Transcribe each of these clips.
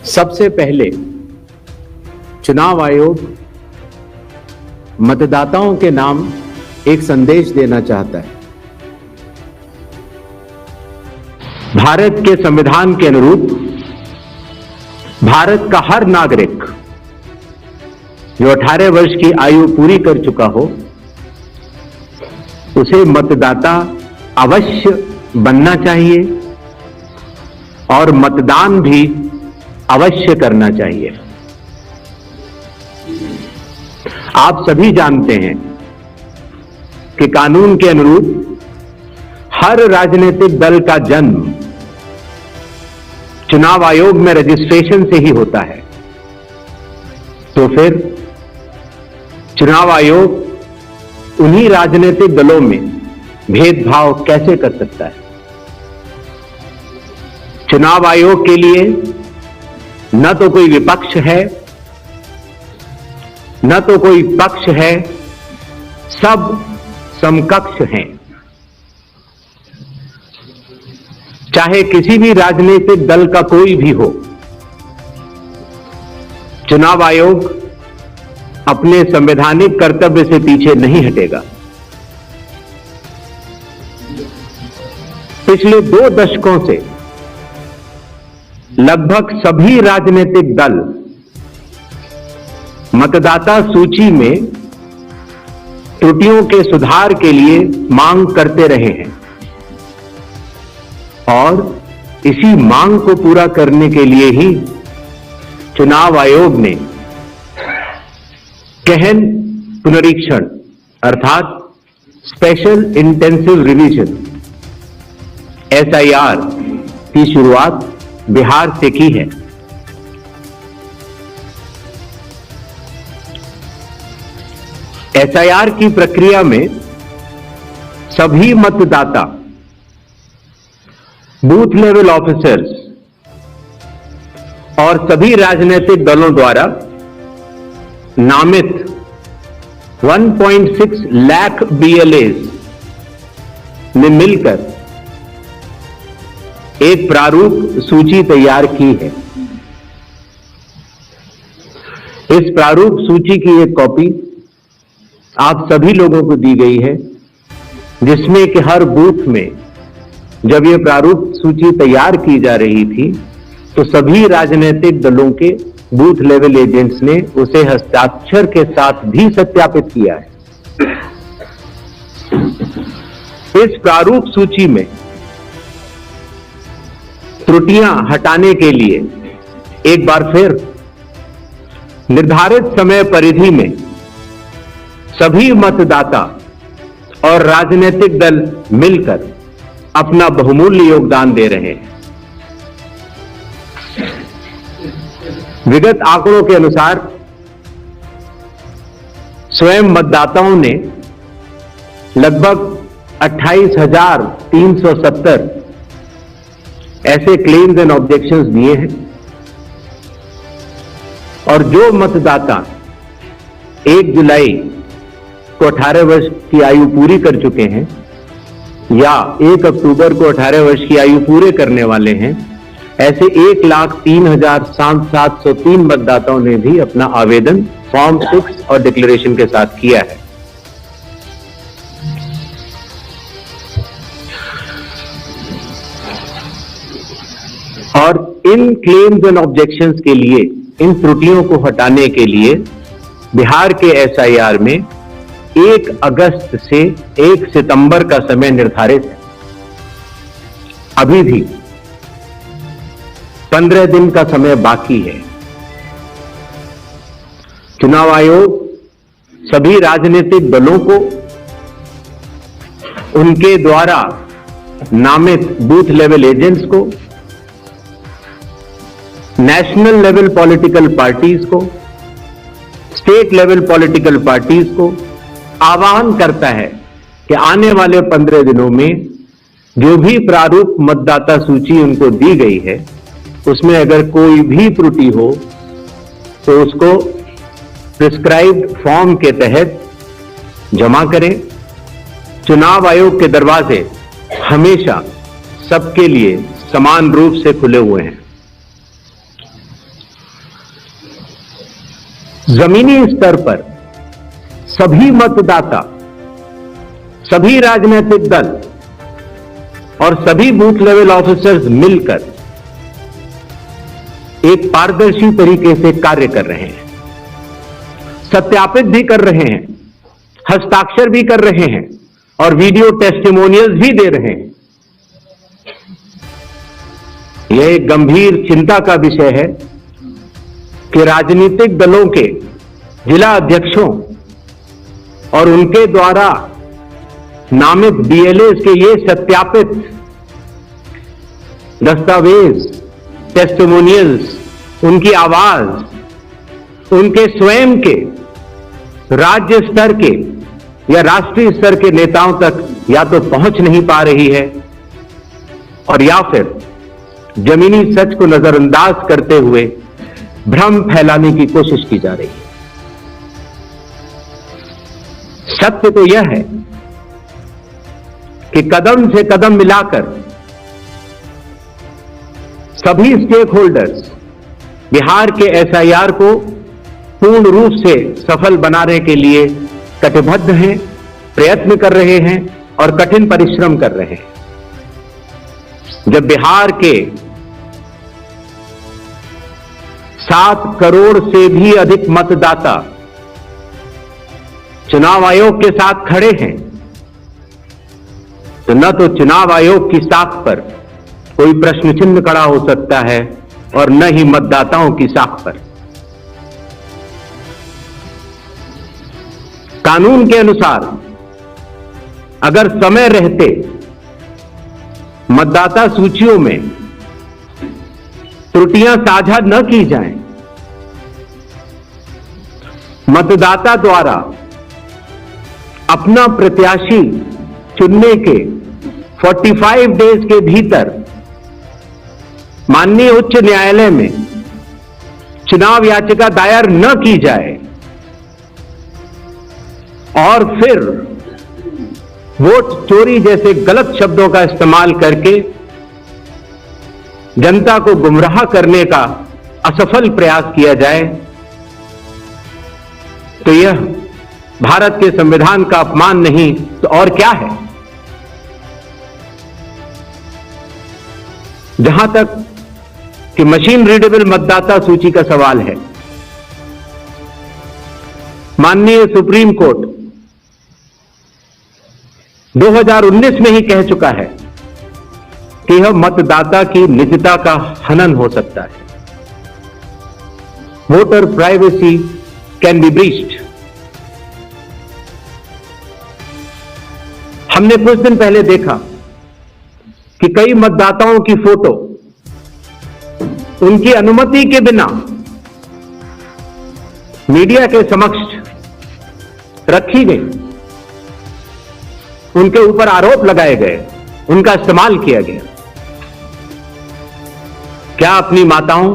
सबसे पहले चुनाव आयोग मतदाताओं के नाम एक संदेश देना चाहता है। भारत के संविधान के अनुरूप भारत का हर नागरिक जो 18 वर्ष की आयु पूरी कर चुका हो उसे मतदाता अवश्य बनना चाहिए और मतदान भी अवश्य करना चाहिए। आप सभी जानते हैं कि कानून के अनुरूप हर राजनीतिक दल का जन्म चुनाव आयोग में रजिस्ट्रेशन से ही होता है। तो फिर चुनाव आयोग उन्हीं राजनीतिक दलों में भेदभाव कैसे कर सकता है? चुनाव आयोग के लिए न तो कोई विपक्ष है न तो कोई पक्ष है, सब समकक्ष हैं। चाहे किसी भी राजनीतिक दल का कोई भी हो, चुनाव आयोग अपने संवैधानिक कर्तव्य से पीछे नहीं हटेगा। पिछले 2 दशकों से लगभग सभी राजनीतिक दल मतदाता सूची में त्रुटियों के सुधार के लिए मांग करते रहे हैं और इसी मांग को पूरा करने के लिए ही चुनाव आयोग ने गहन पुनरीक्षण अर्थात स्पेशल इंटेंसिव रिवीजन SIR की शुरुआत बिहार से की है। SIR की प्रक्रिया में सभी मतदाता बूथ लेवल ऑफिसर्स और सभी राजनीतिक दलों द्वारा नामित 1.6 लाख BLAs ने मिलकर एक प्रारूप सूची तैयार की है। इस प्रारूप सूची की एक कॉपी आप सभी लोगों को दी गई है, जिसमें कि हर बूथ में जब यह प्रारूप सूची तैयार की जा रही थी तो सभी राजनीतिक दलों के बूथ लेवल एजेंट्स ने उसे हस्ताक्षर के साथ भी सत्यापित किया है। इस प्रारूप सूची में त्रुटियां हटाने के लिए एक बार फिर निर्धारित समय परिधि में सभी मतदाता और राजनीतिक दल मिलकर अपना बहुमूल्य योगदान दे रहे हैं। विगत आंकड़ों के अनुसार स्वयं मतदाताओं ने लगभग 28,370 ऐसे क्लेम्स एंड ऑब्जेक्शंस दिए हैं और जो मतदाता 1 जुलाई को 18 वर्ष की आयु पूरी कर चुके हैं या 1 अक्टूबर को 18 वर्ष की आयु पूरे करने वाले हैं, ऐसे 1,03,703 मतदाताओं ने भी अपना आवेदन फॉर्म 6 और डिक्लेरेशन के साथ किया है। और इन क्लेम्स एंड ऑब्जेक्शंस के लिए, इन त्रुटियों को हटाने के लिए बिहार के SIR में 1 अगस्त से 1 सितंबर का समय निर्धारित है। अभी भी 15 दिन का समय बाकी है। चुनाव आयोग सभी राजनीतिक दलों को उनके द्वारा नामित बूथ लेवल एजेंट्स को, नेशनल लेवल पॉलिटिकल पार्टीज को, स्टेट लेवल पॉलिटिकल पार्टीज को आह्वान करता है कि आने वाले 15 दिनों में जो भी प्रारूप मतदाता सूची उनको दी गई है उसमें अगर कोई भी त्रुटि हो तो उसको प्रिस्क्राइब्ड फॉर्म के तहत जमा करें। चुनाव आयोग के दरवाजे हमेशा सबके लिए समान रूप से खुले हुए हैं। जमीनी स्तर पर सभी मतदाता, सभी राजनीतिक दल और सभी बूथ लेवल ऑफिसर्स मिलकर एक पारदर्शी तरीके से कार्य कर रहे हैं, सत्यापित भी कर रहे हैं, हस्ताक्षर भी कर रहे हैं और वीडियो टेस्टिमोनियल्स भी दे रहे हैं। यह एक गंभीर चिंता का विषय है कि राजनीतिक दलों के जिला अध्यक्षों और उनके द्वारा नामित बीएलएस के ये सत्यापित दस्तावेज, टेस्टिमोनियल्स, उनकी आवाज, उनके स्वयं के राज्य स्तर के या राष्ट्रीय स्तर के नेताओं तक या तो पहुंच नहीं पा रही है और या फिर जमीनी सच को नजरअंदाज करते हुए भ्रम फैलाने की कोशिश की जा रही है। सत्य तो यह है कि कदम से कदम मिलाकर सभी स्टेक होल्डर्स बिहार के एसआईआर को पूर्ण रूप से सफल बनाने के लिए कटिबद्ध हैं, प्रयत्न कर रहे हैं और कठिन परिश्रम कर रहे हैं। जब बिहार के 7 करोड़ से भी अधिक मतदाता चुनाव आयोग के साथ खड़े हैं, तो न तो चुनाव आयोग की साख पर कोई प्रश्न चिन्ह खड़ा हो सकता है और न ही मतदाताओं की साख पर। कानून के अनुसार अगर समय रहते मतदाता सूचियों में त्रुटियां साझा न की जाएं, मतदाता द्वारा अपना प्रत्याशी चुनने के 45 डेज के भीतर माननीय उच्च न्यायालय में चुनाव याचिका दायर न की जाए और फिर वोट चोरी जैसे गलत शब्दों का इस्तेमाल करके जनता को गुमराह करने का असफल प्रयास किया जाए, तो यह भारत के संविधान का अपमान नहीं तो और क्या है। जहां तक कि मशीन रीडेबल मतदाता सूची का सवाल है, माननीय सुप्रीम कोर्ट 2019 में ही कह चुका है कि यह मतदाता की निजता का हनन हो सकता है। Voter privacy can be breached. हमने कुछ दिन पहले देखा कि कई मतदाताओं की फोटो उनकी अनुमति के बिना मीडिया के समक्ष रखी गई, उनके ऊपर आरोप लगाए गए, उनका इस्तेमाल किया गया। क्या अपनी माताओं,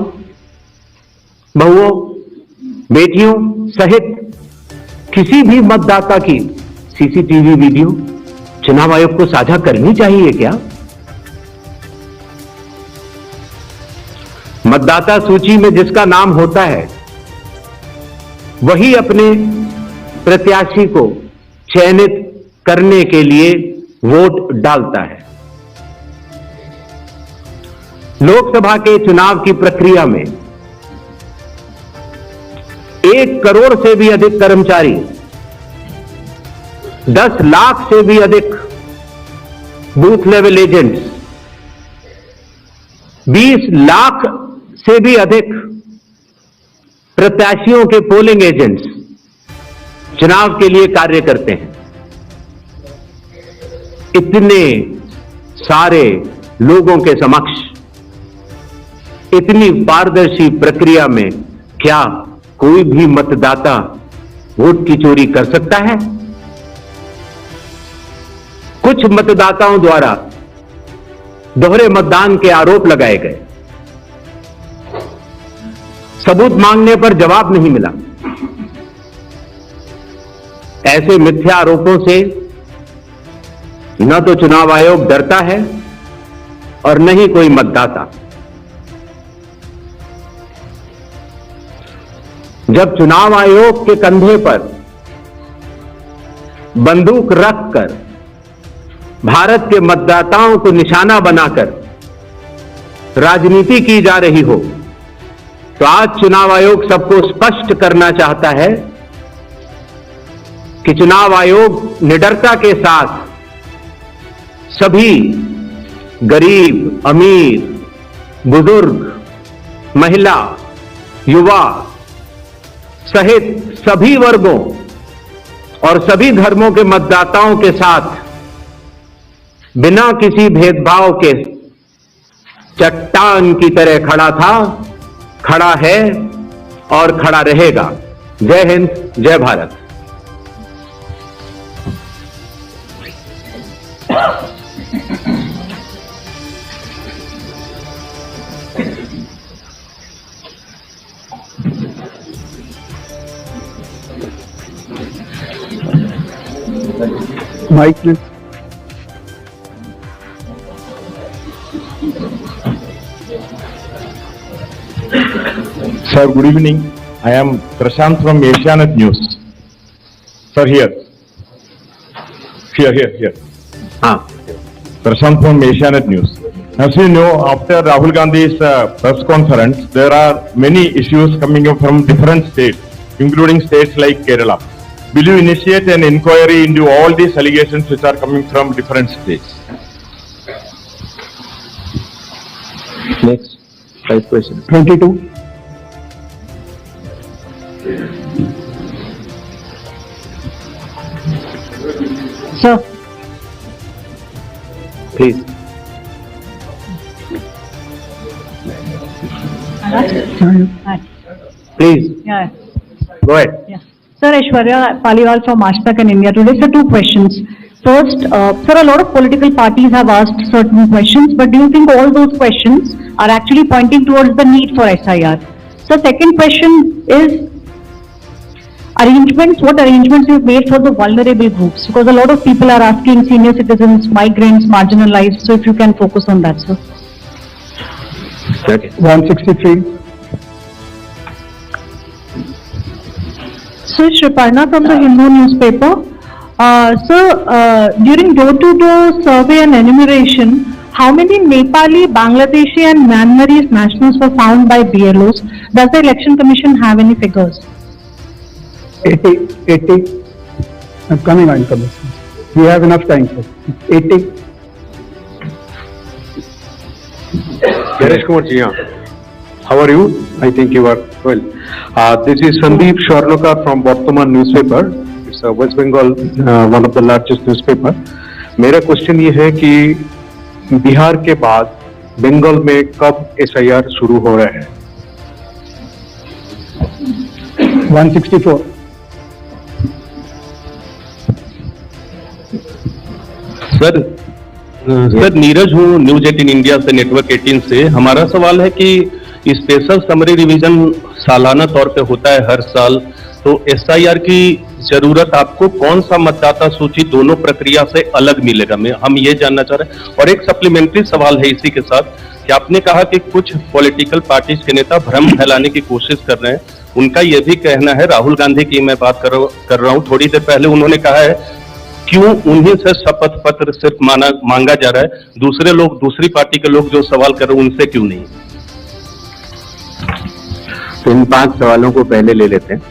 बहुओं, बेटियों सहित किसी भी मतदाता की सीसीटीवी वीडियो चुनाव आयोग को साझा करनी चाहिए क्या? मतदाता सूची में जिसका नाम होता है वही अपने प्रत्याशी को चयनित करने के लिए वोट डालता है। लोकसभा के चुनाव की प्रक्रिया में 1 करोड़ से भी अधिक कर्मचारी, 10 लाख से भी अधिक बूथ लेवल एजेंट्स, 20 लाख से भी अधिक प्रत्याशियों के पोलिंग एजेंट्स चुनाव के लिए कार्य करते हैं। इतने सारे लोगों के समक्ष इतनी पारदर्शी प्रक्रिया में क्या कोई भी मतदाता वोट की चोरी कर सकता है? कुछ मतदाताओं द्वारा दोहरे मतदान के आरोप लगाए गए, सबूत मांगने पर जवाब नहीं मिला। ऐसे मिथ्या आरोपों से न तो चुनाव आयोग डरता है और न ही कोई मतदाता। जब चुनाव आयोग के कंधे पर बंदूक रखकर भारत के मतदाताओं को निशाना बनाकर राजनीति की जा रही हो, तो आज चुनाव आयोग सबको स्पष्ट करना चाहता है कि चुनाव आयोग निडरता के साथ सभी गरीब, अमीर, बुजुर्ग, महिला, युवा सहित सभी वर्गों और सभी धर्मों के मतदाताओं के साथ बिना किसी भेदभाव के चट्टान की तरह खड़ा था, खड़ा है और खड़ा रहेगा। जय हिंद, जय Bharat. Mike, please. Sir, good evening. I am Prashant from Asianet News. Sir, here. Prashant from Asianet News. As you know, after Rahul Gandhi's press conference, there are many issues coming up from different states, including states like Kerala. Will you initiate an inquiry into all these allegations which are coming from different states? Next, 5 questions. 22. Sir. Please. Please. Yeah. Go ahead. Yeah. Sir, Aishwarya Paliwal from Ashtak and India Today. Sir, 2 questions. First, sir, a lot of political parties have asked certain questions, but do you think all those questions are actually pointing towards the need for SIR? So, second question is arrangements. What arrangements you've made for the vulnerable groups? Because a lot of people are asking senior citizens, migrants, marginalized. So, if you can focus on that, sir. Okay. 163. So, Shriparna from the Hindu newspaper. During door-to-door survey and enumeration, how many Nepali, Bangladeshi and Myanmarese nationals were found by BLOs? Does the Election Commission have any figures? 80. I'm coming on, Commissioner. We have enough time, sir. 80. Ganesh Kumar ji, how are you? I think you are well. This is Sandeep Sharnoka from Vartaman newspaper. It's a West Bengal, one of the largest newspaper. मेरा question ये है कि बिहार के बाद बंगाल में कब SIR शुरू हो रहा है? 164. सर नीरज हूँ न्यूज 18 इंडिया से, नेटवर्क 18 से। हमारा सवाल है कि स्पेशल समरी रिवीजन सालाना तौर पे होता है हर साल, तो SIR की जरूरत आपको कौन सा मतदाता सूची दोनों प्रक्रिया से अलग मिलेगा, हम ये जानना चाह रहे हैं। और एक सप्लीमेंट्री सवाल है इसी के साथ कि आपने कहा कि कुछ पॉलिटिकल पार्टीज के नेता भ्रम फैलाने की कोशिश कर रहे हैं। उनका यह भी कहना है, राहुल गांधी की मैं बात कर रहा हूँ, थोड़ी देर पहले उन्होंने कहा है क्यों उन्हीं से शपथ पत्र सिर्फ मांगा जा रहा है, दूसरे लोग, दूसरी पार्टी के लोग जो सवाल कर रहे हैं उनसे क्यों नहीं? तो इन 5 सवालों को पहले ले लेते हैं।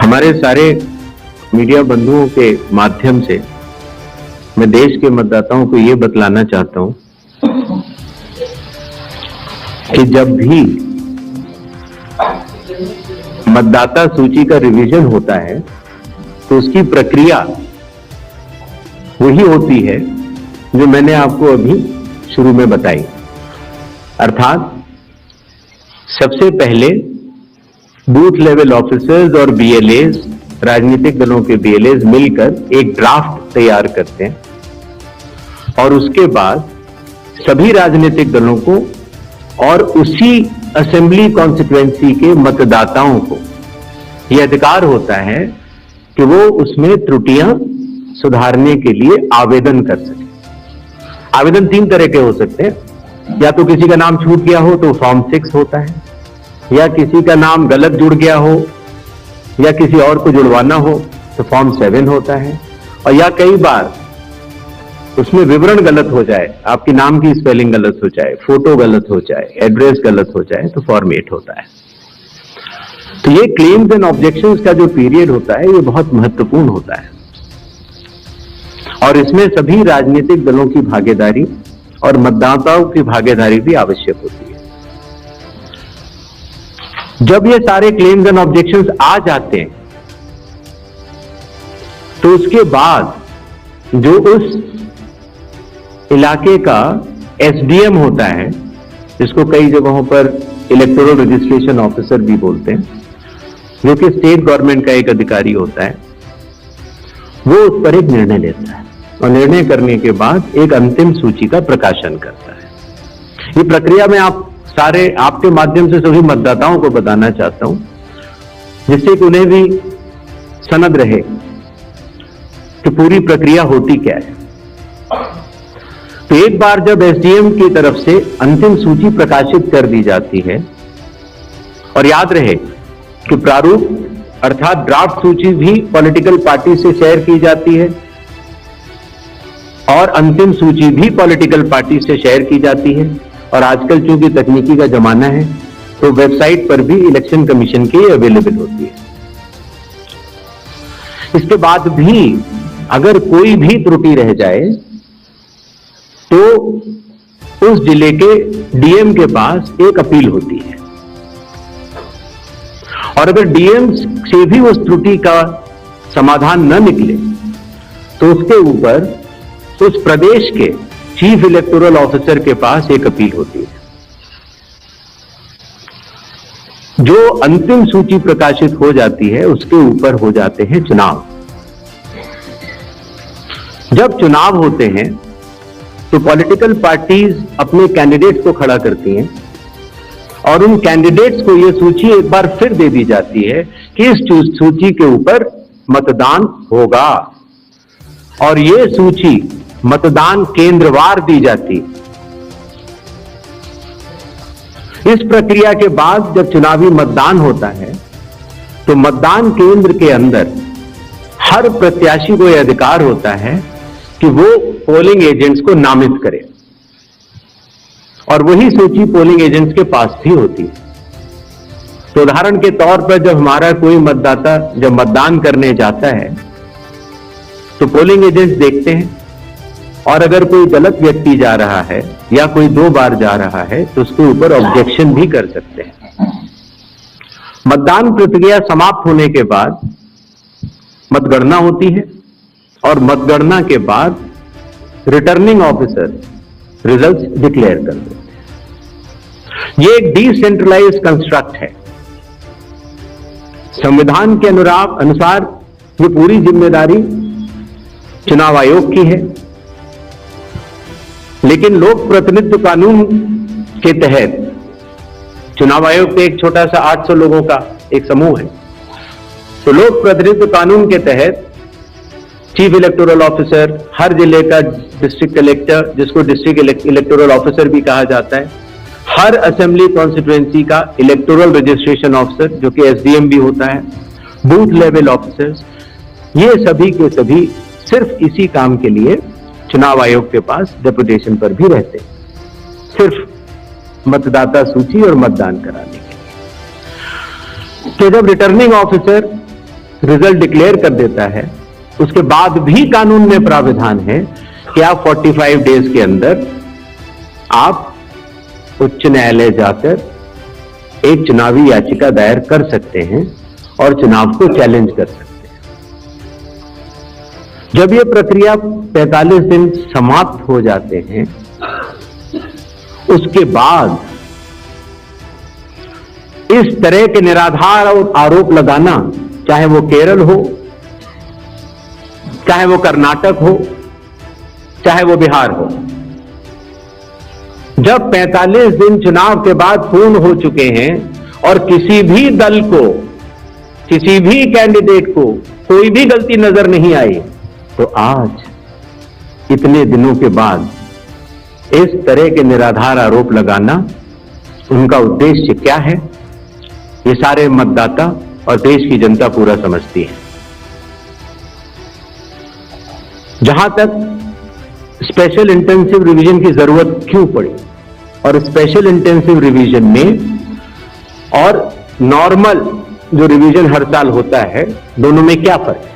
हमारे सारे मीडिया बंधुओं के माध्यम से मैं देश के मतदाताओं को ये बतलाना चाहता हूं कि जब भी मतदाता सूची का रिवीजन होता है तो उसकी प्रक्रिया वही होती है जो मैंने आपको अभी शुरू में बताई। अर्थात सबसे पहले बूथ लेवल ऑफिसर्स और BLAs, राजनीतिक दलों के BLAs मिलकर एक ड्राफ्ट तैयार करते हैं और उसके बाद सभी राजनीतिक दलों को और उसी असेंबली कॉन्स्टिट्यूएंसी के मतदाताओं को यह अधिकार होता है कि वो उसमें त्रुटियां सुधारने के लिए आवेदन कर सके। आवेदन 3 तरह के हो सकते हैं। या तो किसी का नाम छूट गया हो तो फॉर्म 6 होता है, या किसी का नाम गलत जुड़ गया हो या किसी और को जुड़वाना हो तो फॉर्म 7 होता है, और या कई बार उसमें विवरण गलत हो जाए, आपके नाम की स्पेलिंग गलत हो जाए, फोटो गलत हो जाए, एड्रेस गलत हो जाए तो फॉर्म 8 होता है। तो ये क्लेम्स एंड ऑब्जेक्शंस का जो पीरियड होता है ये बहुत महत्वपूर्ण होता है, और इसमें सभी राजनीतिक दलों की भागीदारी और मतदाताओं की भागीदारी भी आवश्यक होती है। जब ये सारे क्लेम्स एंड ऑब्जेक्शंस आ जाते हैं तो उसके बाद जो उस इलाके का एसडीएम होता है, जिसको कई जगहों पर इलेक्टोरल रजिस्ट्रेशन ऑफिसर भी बोलते हैं, जो कि स्टेट गवर्नमेंट का एक अधिकारी होता है, वो उस पर एक निर्णय लेता है और निर्णय करने के बाद एक अंतिम सूची का प्रकाशन करता है। ये प्रक्रिया में आपके माध्यम से सभी मतदाताओं को बताना चाहता हूं, जिससे कि उन्हें भी सनद रहे कि पूरी प्रक्रिया होती क्या है। तो एक बार जब एसडीएम की तरफ से अंतिम सूची प्रकाशित कर दी जाती है, और याद रहे कि प्रारूप अर्थात ड्राफ्ट सूची भी पॉलिटिकल पार्टी से शेयर की जाती है और अंतिम सूची भी पॉलिटिकल पार्टी से शेयर की जाती है, और आजकल चूंकि तकनीकी का जमाना है तो वेबसाइट पर भी इलेक्शन कमीशन की अवेलेबल होती है। इसके बाद भी अगर कोई भी त्रुटि रह जाए तो उस जिले के डीएम के पास एक अपील होती है, और अगर डीएम से भी उस त्रुटि का समाधान न निकले तो उसके ऊपर उस प्रदेश के चीफ इलेक्टोरल ऑफिसर के पास एक अपील होती है। जो अंतिम सूची प्रकाशित हो जाती है उसके ऊपर हो जाते हैं चुनाव। जब चुनाव होते हैं तो पॉलिटिकल पार्टीज अपने कैंडिडेट्स को खड़ा करती हैं, और उन कैंडिडेट्स को यह सूची एक बार फिर दे दी जाती है कि इस सूची के ऊपर मतदान होगा, और यह सूची मतदान केंद्रवार दी जाती। इस प्रक्रिया के बाद जब चुनावी मतदान होता है तो मतदान केंद्र के अंदर हर प्रत्याशी को यह अधिकार होता है कि वो पोलिंग एजेंट्स को नामित करे, और वही सूची पोलिंग एजेंट्स के पास भी होती है। तो उदाहरण के तौर पर जब हमारा कोई मतदाता जब मतदान करने जाता है तो पोलिंग एजेंट्स देखते हैं, और अगर कोई गलत व्यक्ति जा रहा है या कोई 2 बार जा रहा है तो उसके ऊपर ऑब्जेक्शन भी कर सकते हैं। मतदान प्रक्रिया समाप्त होने के बाद मतगणना होती है, और मतगणना के बाद रिटर्निंग ऑफिसर रिजल्ट्स डिक्लेयर कर देते हैं। यह एक डिसेंट्रलाइज्ड कंस्ट्रक्ट है। संविधान के अनुसार ये पूरी जिम्मेदारी चुनाव आयोग की है, लेकिन लोक प्रतिनिधित्व कानून के तहत चुनाव आयोग के एक छोटा सा 800 लोगों का एक समूह है। तो लोक प्रतिनिधित्व कानून के तहत चीफ इलेक्टोरल ऑफिसर, हर जिले का डिस्ट्रिक्ट कलेक्टर, जिसको डिस्ट्रिक्ट इलेक्टोरल ऑफिसर भी कहा जाता है, हर असेंबली कॉन्स्टिट्यूएंसी का इलेक्टोरल रजिस्ट्रेशन ऑफिसर जो कि एसडीएम भी होता है, बूथ लेवल ऑफिसर्स, ये सभी के सभी सिर्फ इसी काम के लिए चुनाव आयोग के पास डेपुटेशन पर भी रहते हैं, सिर्फ मतदाता सूची और मतदान कराने के लिए। तो जब रिटर्निंग ऑफिसर रिजल्ट डिक्लेयर कर देता है, उसके बाद भी कानून में प्राविधान है कि आप 45 डेज के अंदर आप उच्च न्यायालय जाकर एक चुनावी याचिका दायर कर सकते हैं और चुनाव को चैलेंज कर सकते हैं। जब यह प्रक्रिया 45 दिन समाप्त हो जाते हैं, उसके बाद इस तरह के निराधार आरोप लगाना, चाहे वो केरल हो, चाहे वो कर्नाटक हो, चाहे वो बिहार हो, जब 45 दिन चुनाव के बाद पूर्ण हो चुके हैं और किसी भी दल को, किसी भी कैंडिडेट को कोई भी गलती नजर नहीं आई, तो आज इतने दिनों के बाद इस तरह के निराधार आरोप लगाना, उनका उद्देश्य क्या है, ये सारे मतदाता और देश की जनता पूरा समझती है। जहां तक स्पेशल इंटेंसिव रिवीजन की जरूरत क्यों पड़ी और स्पेशल इंटेंसिव रिवीजन में और नॉर्मल जो रिवीजन हर साल होता है, दोनों में क्या फर्क है,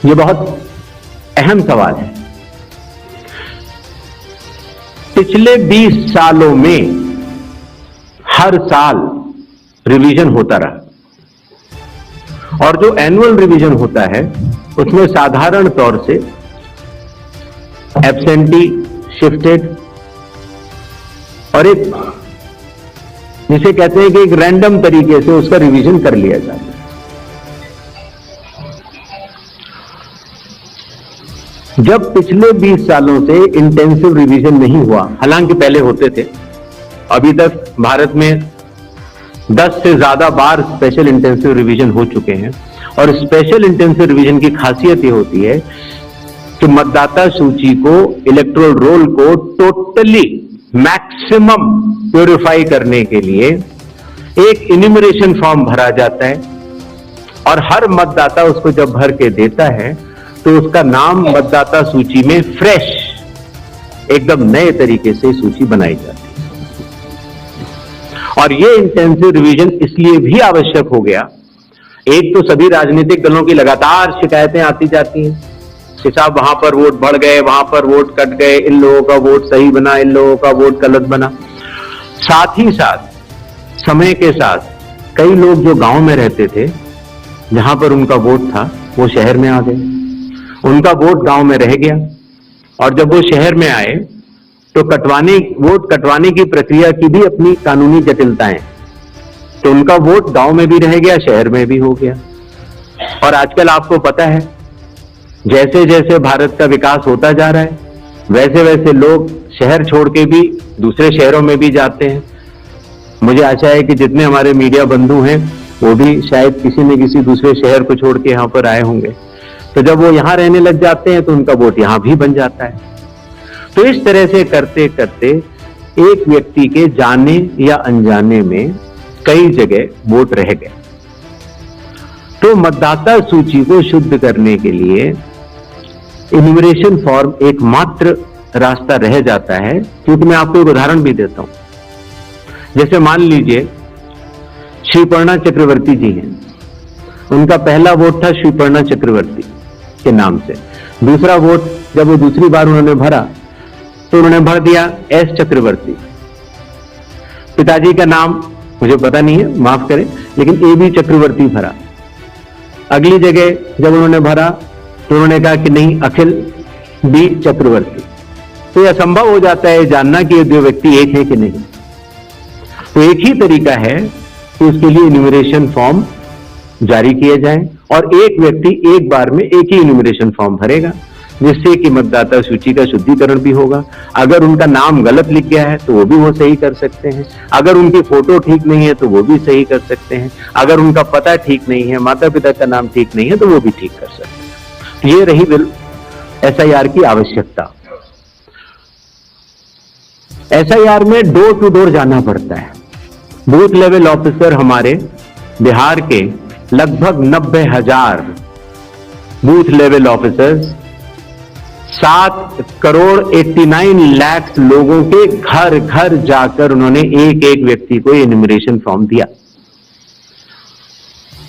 ये बहुत अहम सवाल है। पिछले 20 सालों में हर साल रिवीजन होता रहा और जो एनुअल रिवीजन होता है उसमें साधारण तौर से एब्सेंटी, शिफ्टेड और एक जिसे कहते हैं कि एक रैंडम तरीके से उसका रिवीजन कर लिया जाता है। जब पिछले 20 सालों से इंटेंसिव रिवीजन नहीं हुआ, हालांकि पहले होते थे, अभी तक भारत में 10 से ज्यादा बार स्पेशल इंटेंसिव रिवीजन हो चुके हैं और स्पेशल इंटेंसिव रिवीजन की खासियत ये होती है कि मतदाता सूची को, इलेक्टोरल रोल को टोटली मैक्सिमम प्योरीफाई करने के लिए एक इन्यूमरेशन फॉर्म भरा जाता है और हर मतदाता उसको जब भर के देता है तो उसका नाम मतदाता सूची में फ्रेश, एकदम नए तरीके से सूची बनाई जाती है। और ये इंटेंसिव रिवीजन इसलिए भी आवश्यक हो गया, एक तो सभी राजनीतिक दलों की लगातार शिकायतें आती जाती हैं कि साहब वहां पर वोट बढ़ गए, वहां पर वोट कट गए, इन लोगों का वोट सही बना, इन लोगों का वोट गलत बना। साथ ही साथ समय के साथ कई लोग जो गांव में रहते थे, जहां पर उनका वोट था, वो शहर में आ गए, उनका वोट गांव में रह गया और जब वो शहर में आए तो वोट कटवाने की प्रक्रिया की भी अपनी कानूनी जटिलताएं, तो उनका वोट गांव में भी रह गया, शहर में भी हो गया। और आजकल आपको पता है, जैसे जैसे भारत का विकास होता जा रहा है, वैसे वैसे लोग शहर छोड़ के भी दूसरे शहरों में भी जाते हैं। मुझे आशा है कि जितने हमारे मीडिया बंधु हैं वो भी शायद किसी न किसी दूसरे शहर को छोड़ के यहां पर आए होंगे, तो जब वो यहां रहने लग जाते हैं तो उनका वोट यहां भी बन जाता है। तो इस तरह से करते करते एक व्यक्ति के जाने या अनजाने में कई जगह वोट रह गए। तो मतदाता सूची को शुद्ध करने के लिए इन्यूमरेशन फॉर्म एकमात्र रास्ता रह जाता है, क्योंकि मैं आपको एक उदाहरण भी देता हूं। जैसे मान लीजिए श्रीपर्णा चक्रवर्ती जी हैं, उनका पहला वोट था श्रीपर्णा चक्रवर्ती के नाम से, दूसरा वोट जब वो दूसरी बार उन्होंने भरा तो उन्होंने भर दिया एस चक्रवर्ती। पिताजी का नाम मुझे पता नहीं है, माफ करें, लेकिन ए बी चक्रवर्ती भरा। अगली जगह जब उन्होंने भरा तो उन्होंने कहा कि नहीं, अखिल बी चक्रवर्ती। तो यह असंभव हो जाता है जानना कि ये दो व्यक्ति एक है कि नहीं। तो एक ही तरीका है कि उसके लिए इन्यूमरेशन फॉर्म जारी किए जाएं और एक व्यक्ति एक बार में एक ही इन्यूमरेशन फॉर्म भरेगा, जिससे कि मतदाता सूची का शुद्धिकरण भी होगा। अगर उनका नाम गलत लिख गया है तो वो भी वो सही कर सकते हैं, अगर उनकी फोटो ठीक नहीं है तो वो भी सही कर सकते हैं, अगर उनका पता ठीक नहीं है, माता पिता का नाम ठीक नहीं है तो वो भी ठीक कर सकते हैं। तो ये रही SIR की आवश्यकता। SIR में डोर टू डोर जाना पड़ता है। बूथ लेवल ऑफिसर हमारे बिहार के लगभग 90,000 booth level officers 7 crore 89 lakh लोगों के घर घर जाकर उन्होंने एक एक व्यक्ति को इन्यूमरेशन फॉर्म दिया।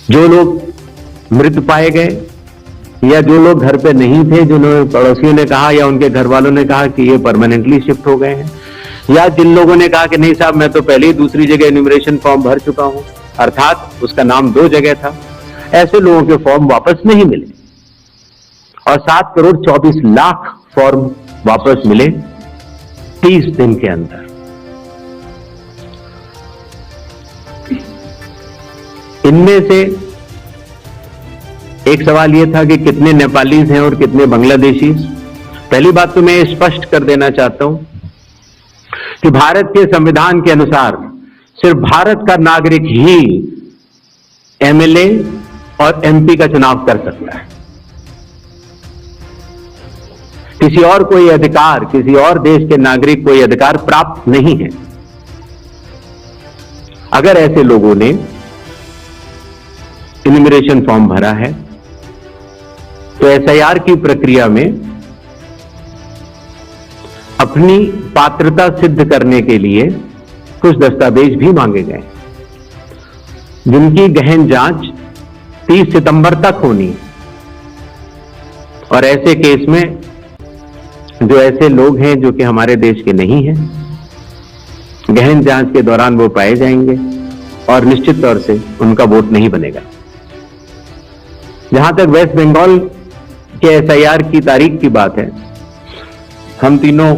जो लोग मृत पाए गए या जो लोग घर पे नहीं थे, जिन्होंने पड़ोसियों ने कहा या उनके घर वालों ने कहा कि ये परमानेंटली शिफ्ट हो गए हैं, या जिन लोगों ने कहा कि नहीं साहब मैं तो पहले ही दूसरी जगह इन्यूमरेशन फॉर्म भर चुका हूं, अर्थात उसका नाम 2 जगह था, ऐसे लोगों के फॉर्म वापस नहीं मिले और 7 करोड़ 24 लाख फॉर्म वापस मिले 30 दिन के अंदर। इनमें से एक सवाल यह था कि कितने नेपालीज हैं और कितने बांग्लादेशी। पहली बात तो मैं स्पष्ट कर देना चाहता हूं कि भारत के संविधान के अनुसार सिर्फ भारत का नागरिक ही MLA और MP का चुनाव कर सकता है। किसी और कोई अधिकार, किसी और देश के नागरिक कोई अधिकार प्राप्त नहीं है। अगर ऐसे लोगों ने इन्यूमरेशन फॉर्म भरा है तो एसआईआर की प्रक्रिया में अपनी पात्रता सिद्ध करने के लिए कुछ दस्तावेज भी मांगे गए, जिनकी गहन जांच 30 सितंबर तक होनी। और ऐसे केस में जो ऐसे लोग हैं जो कि हमारे देश के नहीं हैं, गहन जांच के दौरान वो पाए जाएंगे और निश्चित तौर से उनका वोट नहीं बनेगा। जहां तक वेस्ट बंगाल के एसआईआर की तारीख की बात है, हम तीनों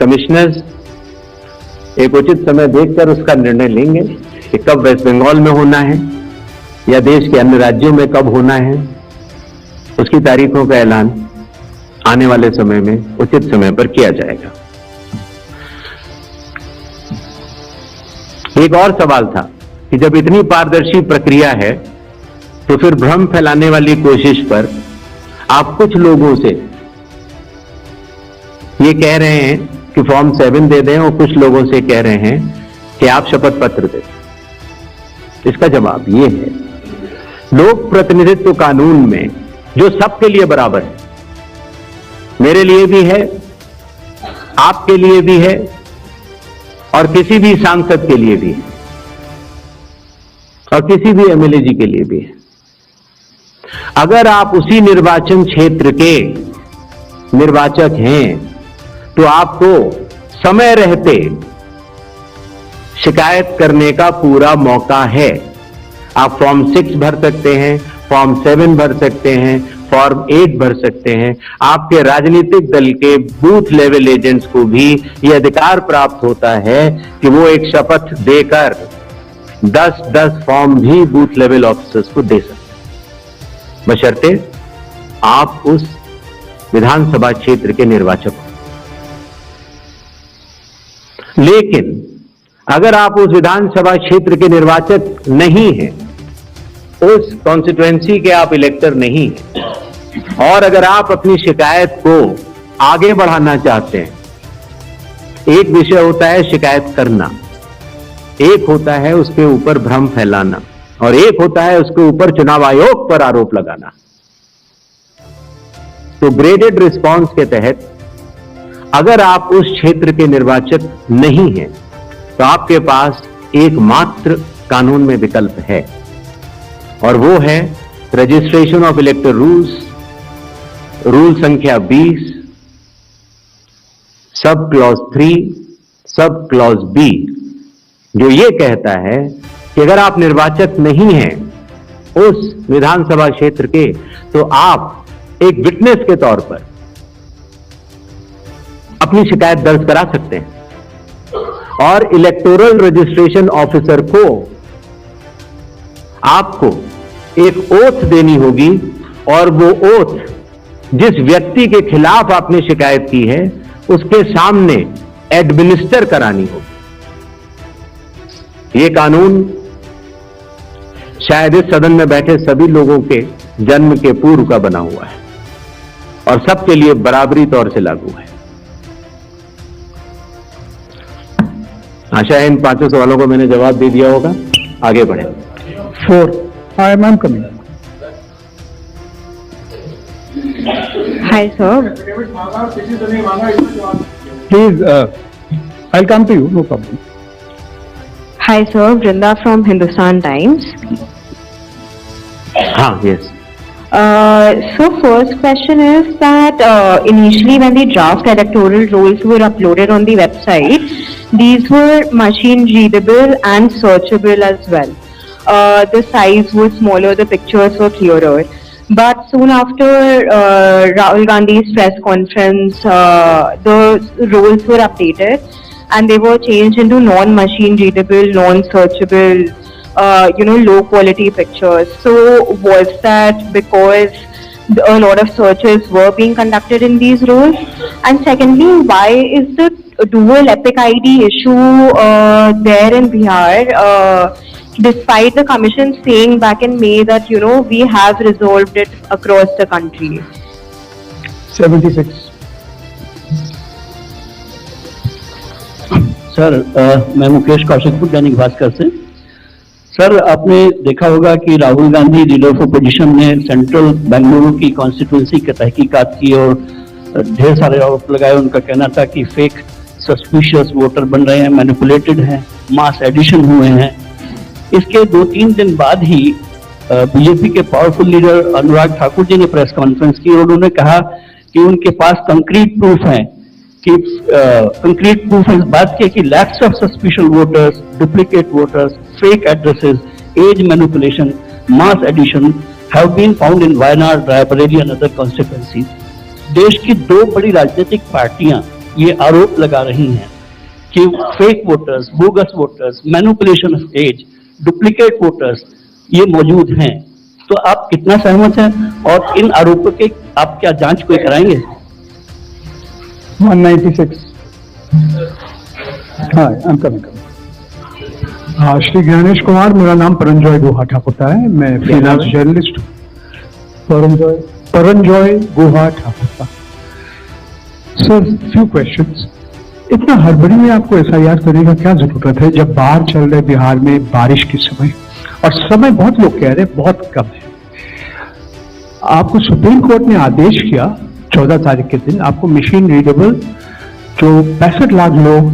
कमिश्नर्स एक उचित समय देखकर उसका निर्णय लेंगे कि कब वेस्ट बंगाल में होना है या देश के अन्य राज्यों में कब होना है। उसकी तारीखों का ऐलान आने वाले समय में उचित समय पर किया जाएगा। एक और सवाल था कि जब इतनी पारदर्शी प्रक्रिया है तो फिर भ्रम फैलाने वाली कोशिश पर आप कुछ लोगों से ये कह रहे हैं कि फॉर्म 7 दे दें और कुछ लोगों से कह रहे हैं कि आप शपथ पत्र दें। इसका जवाब ये है, लोक प्रतिनिधित्व कानून में जो सबके लिए बराबर है, मेरे लिए भी है, आपके लिए भी है और किसी भी सांसद के लिए भी है और किसी भी एमएलए जी के लिए भी है। अगर आप उसी निर्वाचन क्षेत्र के निर्वाचक हैं तो आपको समय रहते शिकायत करने का पूरा मौका है। आप फॉर्म 6 भर सकते हैं, फॉर्म 7 भर सकते हैं, फॉर्म 8 भर सकते हैं। आपके राजनीतिक दल के बूथ लेवल एजेंट्स को भी यह अधिकार प्राप्त होता है कि वो एक शपथ देकर 10-10 फॉर्म भी बूथ लेवल ऑफिसर्स को दे सकते हैं, बशर्ते आप उस विधानसभा क्षेत्र के निर्वाचक हो। लेकिन अगर आप उस विधानसभा क्षेत्र के निर्वाचक नहीं हैं, उस कॉन्स्टिट्यूएंसी के आप इलेक्टर नहीं हैं, और अगर आप अपनी शिकायत को आगे बढ़ाना चाहते हैं, एक विषय होता है शिकायत करना, एक होता है उसके ऊपर भ्रम फैलाना और एक होता है उसके ऊपर चुनाव आयोग पर आरोप लगाना। तो ग्रेडेड रिस्पांस के तहत अगर आप उस क्षेत्र के निर्वाचक नहीं हैं तो आपके पास एकमात्र कानून में विकल्प है और वो है रजिस्ट्रेशन ऑफ इलेक्टर रूल्स, रूल संख्या 20, sub clause 3, sub clause B, जो ये कहता है कि अगर आप निर्वाचक नहीं हैं उस विधानसभा क्षेत्र के तो आप एक विटनेस के तौर पर अपनी शिकायत दर्ज करा सकते हैं और इलेक्टोरल रजिस्ट्रेशन ऑफिसर को आपको एक ओथ देनी होगी और वो ओथ जिस व्यक्ति के खिलाफ आपने शिकायत की है उसके सामने एडमिनिस्टर करानी होगी। ये कानून शायद इस सदन में बैठे सभी लोगों के जन्म के पूर्व का बना हुआ है और सबके लिए बराबरी तौर से लागू है। आशा है इन 5 सवालों को मैंने जवाब दे दिया होगा। आगे बढ़े। 4. I'm coming. Hi, sir. Please, I'll come to you, no problem. Hi, sir. Brinda from Hindustan Times. हाँ, yes. So first question is that initially when the draft electoral rolls were uploaded on the website, these were machine readable and searchable as well. The size was smaller, the pictures were clearer. But soon after Rahul Gandhi's press conference, the rolls were updated and they were changed into non-machine readable, non-searchable, low quality pictures. So was that because a lot of searches were being conducted in these roles? And secondly, why is the dual epic ID issue there in Bihar, despite the commission saying back in May that, we have resolved it across the country? 76. Sir मैं मुकेश कौशिकपुर दैनिक भास्कर से। Sir आपने देखा होगा कि Rahul Gandhi leader of opposition ने central Bengaluru की constituency की तहकीकात की और ढेर सारे आरोप लगाए। उनका कहना था कि फेक सस्पिशियस वोटर बन रहे हैं, मैनिपुलेटेड हैं, मास एडिशन हुए हैं। इसके 2-3 दिन बाद ही बीजेपी के पावरफुल लीडर अनुराग ठाकुर जी ने प्रेस कॉन्फ्रेंस की और उन्होंने कहा कि उनके पास कंक्रीट प्रूफ है कि कंक्रीट प्रूफ इस बात की कि lakhs of suspicious voters, duplicate voters, fake addresses, age manipulation, mass addition have been found in Wayanad, Raebareli and other constituencies. देश की 2 बड़ी राजनीतिक पार्टियां ये आरोप लगा रही हैं कि fake voters, bogus voters, manipulation of age, duplicate voters ये मौजूद हैं। तो आप कितना सहमत हैं और इन आरोपों के आप क्या जांच कोई कराएंगे? 196. हाँ, I'm coming. श्री ज्ञानेश कुमार, मेरा नाम परंजॉय गुहा ठाकुर है, मैं फ्रीलांस जर्नलिस्ट हूँ। Paranjoy Guha Thakur. Sir, few questions. इतना हड़बड़ी में आपको SIR करने का क्या जरूरत है जब बाहर चल रहे बिहार में बारिश के समय, और समय बहुत लोग कह रहे हैं बहुत कम है। आपको सुप्रीम कोर्ट ने आदेश किया 14 तारीख के दिन, आपको मशीन रीडेबल जो 65 लाख लोग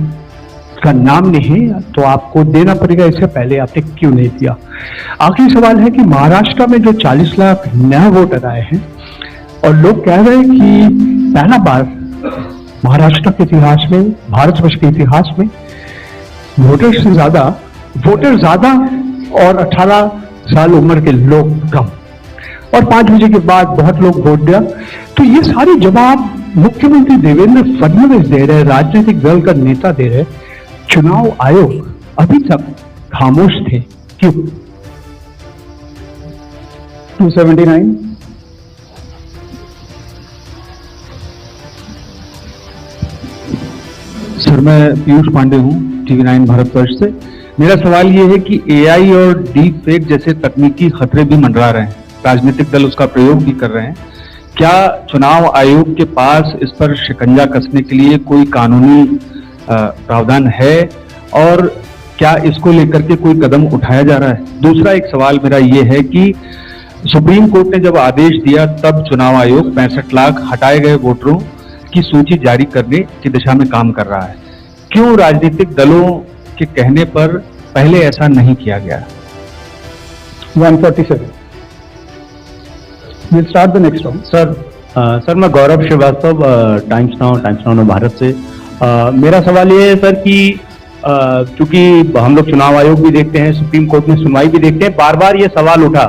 का नाम नहीं है तो आपको देना पड़ेगा। इससे पहले आपने क्यों नहीं दिया? आखिरी सवाल है कि महाराष्ट्र में जो 40 लाख नया वोटर आए हैं और लोग कह रहे हैं कि पहला बार महाराष्ट्र के इतिहास में, भारतवर्ष के इतिहास में वोटर ज्यादा और 18 साल उम्र के लोग कम, और 5 बजे के बाद बहुत लोग वोट दिया। तो ये सारे जवाब मुख्यमंत्री देवेंद्र फडणवीस दे रहे, राजनीतिक दल का नेता दे रहे, चुनाव आयोग अभी तक खामोश थे, क्यों? 279। सर, मैं पीयूष पांडे हूँ, TV9 भारतवर्ष से। मेरा सवाल ये है कि AI और डीप फेक जैसे तकनीकी खतरे भी मंडरा रहे हैं, राजनीतिक दल उसका प्रयोग भी कर रहे हैं। क्या चुनाव आयोग के पास इस पर शिकंजा कसने के लिए कोई कानूनी प्रावधान है और क्या इसको लेकर के कोई कदम उठाया जा रहा है? दूसरा एक सवाल मेरा ये है कि सुप्रीम कोर्ट ने जब आदेश दिया तब चुनाव आयोग 65 लाख हटाए गए वोटरों की सूची जारी करने की दिशा में काम कर रहा है। क्यों राजनीतिक दलों के कहने पर पहले ऐसा नहीं किया गया? 147. We'll start the next round. Sir मैं गौरव श्रीवास्तव, टाइम्स नाउ भारत से। मेरा सवाल ये है सर कि चूंकि हम लोग चुनाव आयोग भी देखते हैं, सुप्रीम कोर्ट में सुनवाई भी देखते हैं, बार बार ये सवाल उठा,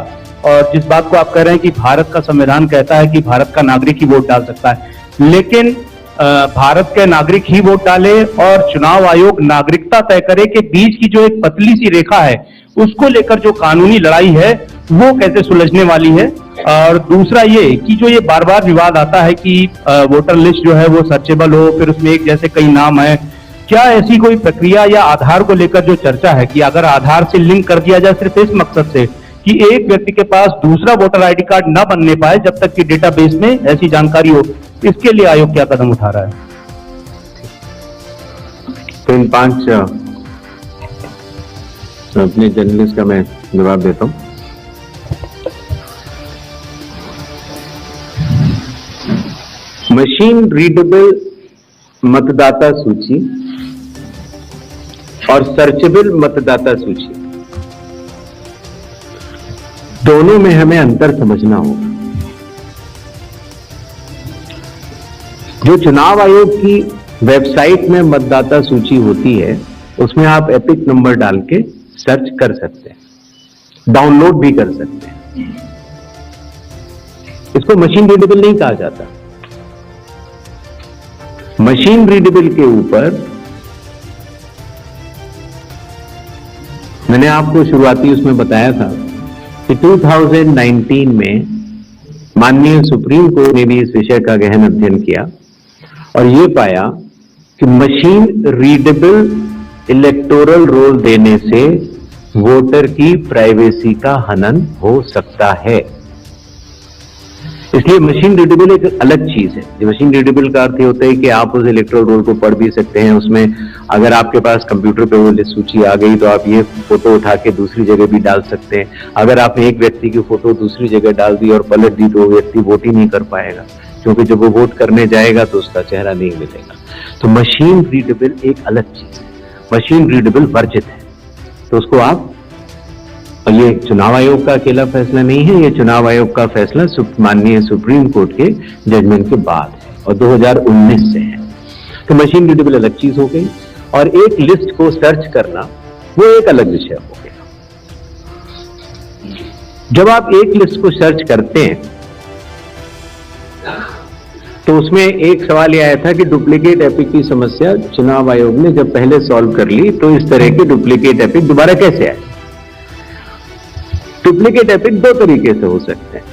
और जिस बात को आप कह रहे हैं कि भारत का संविधान कहता है कि भारत का नागरिक ही वोट डाल सकता है, लेकिन भारत के नागरिक ही वोट डाले और चुनाव आयोग नागरिकता तय करे के बीच की जो एक पतली सी रेखा है उसको लेकर जो कानूनी लड़ाई है वो कैसे सुलझने वाली है? और दूसरा ये कि जो ये बार बार विवाद आता है कि वोटर लिस्ट जो है वो सर्चेबल हो, फिर उसमें एक जैसे कई नाम है, क्या ऐसी कोई प्रक्रिया या आधार को लेकर जो चर्चा है कि अगर आधार से लिंक कर दिया जाए सिर्फ इस मकसद से कि एक व्यक्ति के पास दूसरा वोटर ID कार्ड न बनने पाए जब तक कि डेटाबेस में ऐसी जानकारी हो, इसके लिए आयोग क्या कदम उठा रहा है? तो इन 5 अपने जर्नलिस्ट का मैं जवाब देता हूं। मशीन रीडेबल मतदाता सूची और सर्चेबल मतदाता सूची, दोनों में हमें अंतर समझना होगा। जो चुनाव आयोग की वेबसाइट में मतदाता सूची होती है उसमें आप एपिक नंबर डाल के सर्च कर सकते हैं, डाउनलोड भी कर सकते हैं। इसको मशीन रीडेबल नहीं कहा जाता। मशीन रीडेबल के ऊपर मैंने आपको शुरुआती उसमें बताया था कि 2019 में माननीय सुप्रीम कोर्ट ने भी इस विषय का गहन अध्ययन किया और ये पाया कि मशीन रीडेबल इलेक्टोरल रोल देने से वोटर की प्राइवेसी का हनन हो सकता है। इसलिए मशीन रीडेबल एक अलग चीज है। जो मशीन रीडेबल का अर्थ ये होता है कि आप उस इलेक्टोरल रोल को पढ़ भी सकते हैं। उसमें अगर आपके पास कंप्यूटर पे वो लिस्ट सूची आ गई तो आप ये फोटो उठा के दूसरी जगह भी डाल सकते हैं। अगर आपने एक व्यक्ति की फोटो दूसरी जगह डाल दी और पलट दी तो वो व्यक्ति वोट ही नहीं कर पाएगा, क्योंकि जब वो वोट करने जाएगा तो उसका चेहरा नहीं मिलेगा। तो मशीन रीडेबल एक अलग चीज है, मशीन रीडेबल वर्जित है। तो उसको आप, और ये चुनाव आयोग का अकेला फैसला नहीं है, ये चुनाव आयोग का फैसला माननीय सुप्रीम कोर्ट के जजमेंट के बाद है और 2019 से है। तो मशीन रीडेबल अलग चीज हो गई और एक लिस्ट को सर्च करना वो एक अलग विषय हो गया। जब आप एक लिस्ट को सर्च करते हैं तो उसमें एक सवाल यह आया था कि डुप्लीकेट एपिक की समस्या चुनाव आयोग ने जब पहले सॉल्व कर ली तो इस तरह के डुप्लीकेट एपिक दोबारा कैसे आए। डुप्लीकेट एपिक दो तरीके से हो सकते हैं।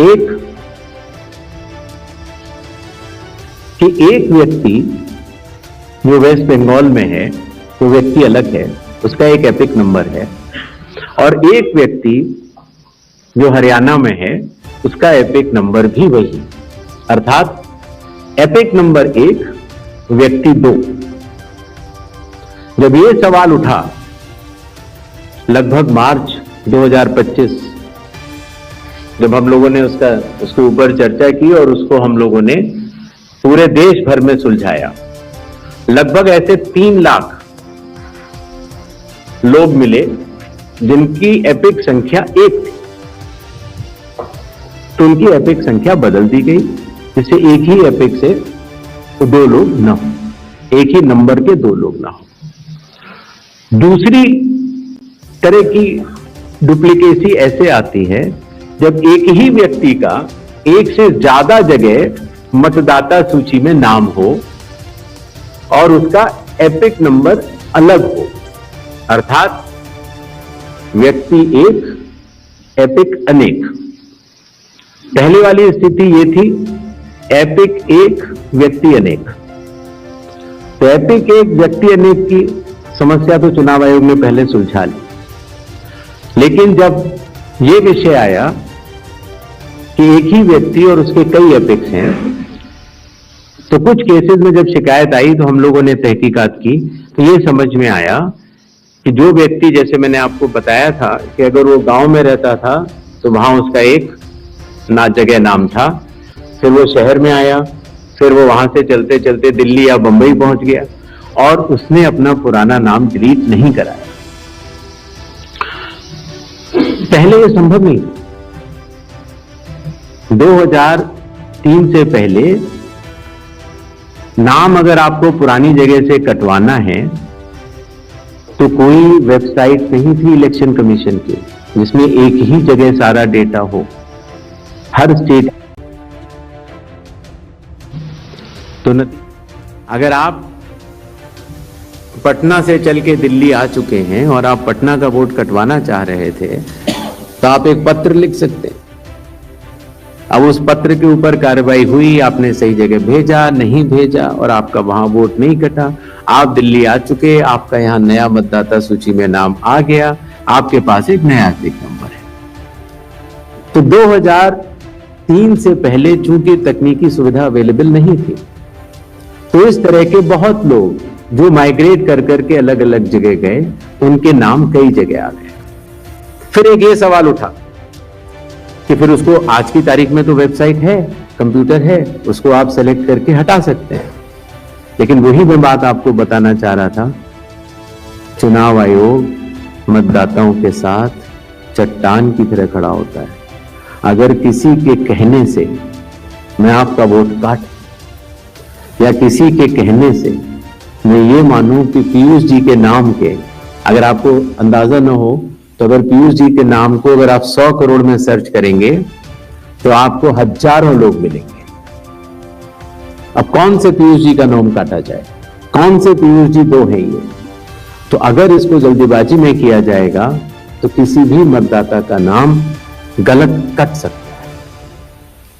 एक कि एक व्यक्ति जो वेस्ट बंगाल में है वो व्यक्ति अलग है, उसका एक एपिक नंबर है, और एक व्यक्ति जो हरियाणा में है उसका एपिक नंबर भी वही, अर्थात एपिक नंबर 1 व्यक्ति 2। जब ये सवाल उठा लगभग मार्च 2025, जब हम लोगों ने उसके ऊपर चर्चा की और उसको हम लोगों ने पूरे देश भर में सुलझाया, लगभग ऐसे 3 लाख लोग मिले जिनकी एपिक संख्या 1 थी, तो उनकी एपिक संख्या बदल दी गई, जिससे एक ही एपिक से 2 लोग ना हो, एक ही नंबर के 2 लोग ना हो। दूसरी तरह की डुप्लीकेसी ऐसे आती है जब एक ही व्यक्ति का एक से ज्यादा जगह मतदाता सूची में नाम हो और उसका एपिक नंबर अलग हो, अर्थात व्यक्ति 1 एपिक अनेक। पहली वाली स्थिति ये थी एपिक 1 व्यक्ति अनेक। तो एपिक 1 व्यक्ति अनेक की समस्या तो चुनाव आयोग ने पहले सुलझा ली, लेकिन जब ये विषय आया कि एक ही व्यक्ति और उसके कई एपिक्स हैं, तो कुछ केसेस में जब शिकायत आई तो हम लोगों ने तहकीकात की तो ये समझ में आया कि जो व्यक्ति, जैसे मैंने आपको बताया था कि अगर वो गांव में रहता था तो वहां उसका एक जगह नाम था, फिर वो शहर में आया, फिर वो वहां से चलते चलते दिल्ली या बंबई पहुंच गया और उसने अपना पुराना नाम डिलीट नहीं कराया। पहले ये संभव नहीं। 2003 से पहले नाम अगर आपको पुरानी जगह से कटवाना है तो कोई वेबसाइट नहीं थी इलेक्शन कमीशन की जिसमें एक ही जगह सारा डेटा हो, हर स्टेट। तो अगर आप पटना से चल के दिल्ली आ चुके हैं और आप पटना का वोट कटवाना चाह रहे थे तो आप एक पत्र लिख सकते हैं। अब उस पत्र के ऊपर कार्रवाई हुई, आपने सही जगह भेजा, नहीं भेजा और आपका वहां वोट नहीं कटा, आप दिल्ली आ चुके, आपका यहां नया मतदाता सूची में नाम आ गया, आपके पास एक नया एपिक नंबर है। तो 2003 से पहले चूंकि तकनीकी सुविधा अवेलेबल नहीं थी तो इस तरह के बहुत लोग जो माइग्रेट कर करके अलग अलग जगह गए, उनके नाम कई जगह आ गए। फिर एक ये सवाल उठा कि फिर उसको आज की तारीख में तो वेबसाइट है, कंप्यूटर है, उसको आप सेलेक्ट करके हटा सकते हैं। लेकिन वही मैं बात आपको बताना चाह रहा था, चुनाव आयोग मतदाताओं के साथ चट्टान की तरह खड़ा होता है। अगर किसी के कहने से मैं आपका वोट काट, या किसी के कहने से मैं ये मानूं कि पीयूष जी के नाम के, अगर आपको अंदाजा न हो तो अगर पीयूष जी के नाम को अगर आप 100 करोड़ में सर्च करेंगे तो आपको हजारों लोग मिलेंगे। अब कौन से पीयूष जी का नाम काटा जाए, कौन से पीयूष जी 2 हैं ये? तो अगर इसको जल्दीबाजी में किया जाएगा तो किसी भी मतदाता का नाम गलत कट सकता है,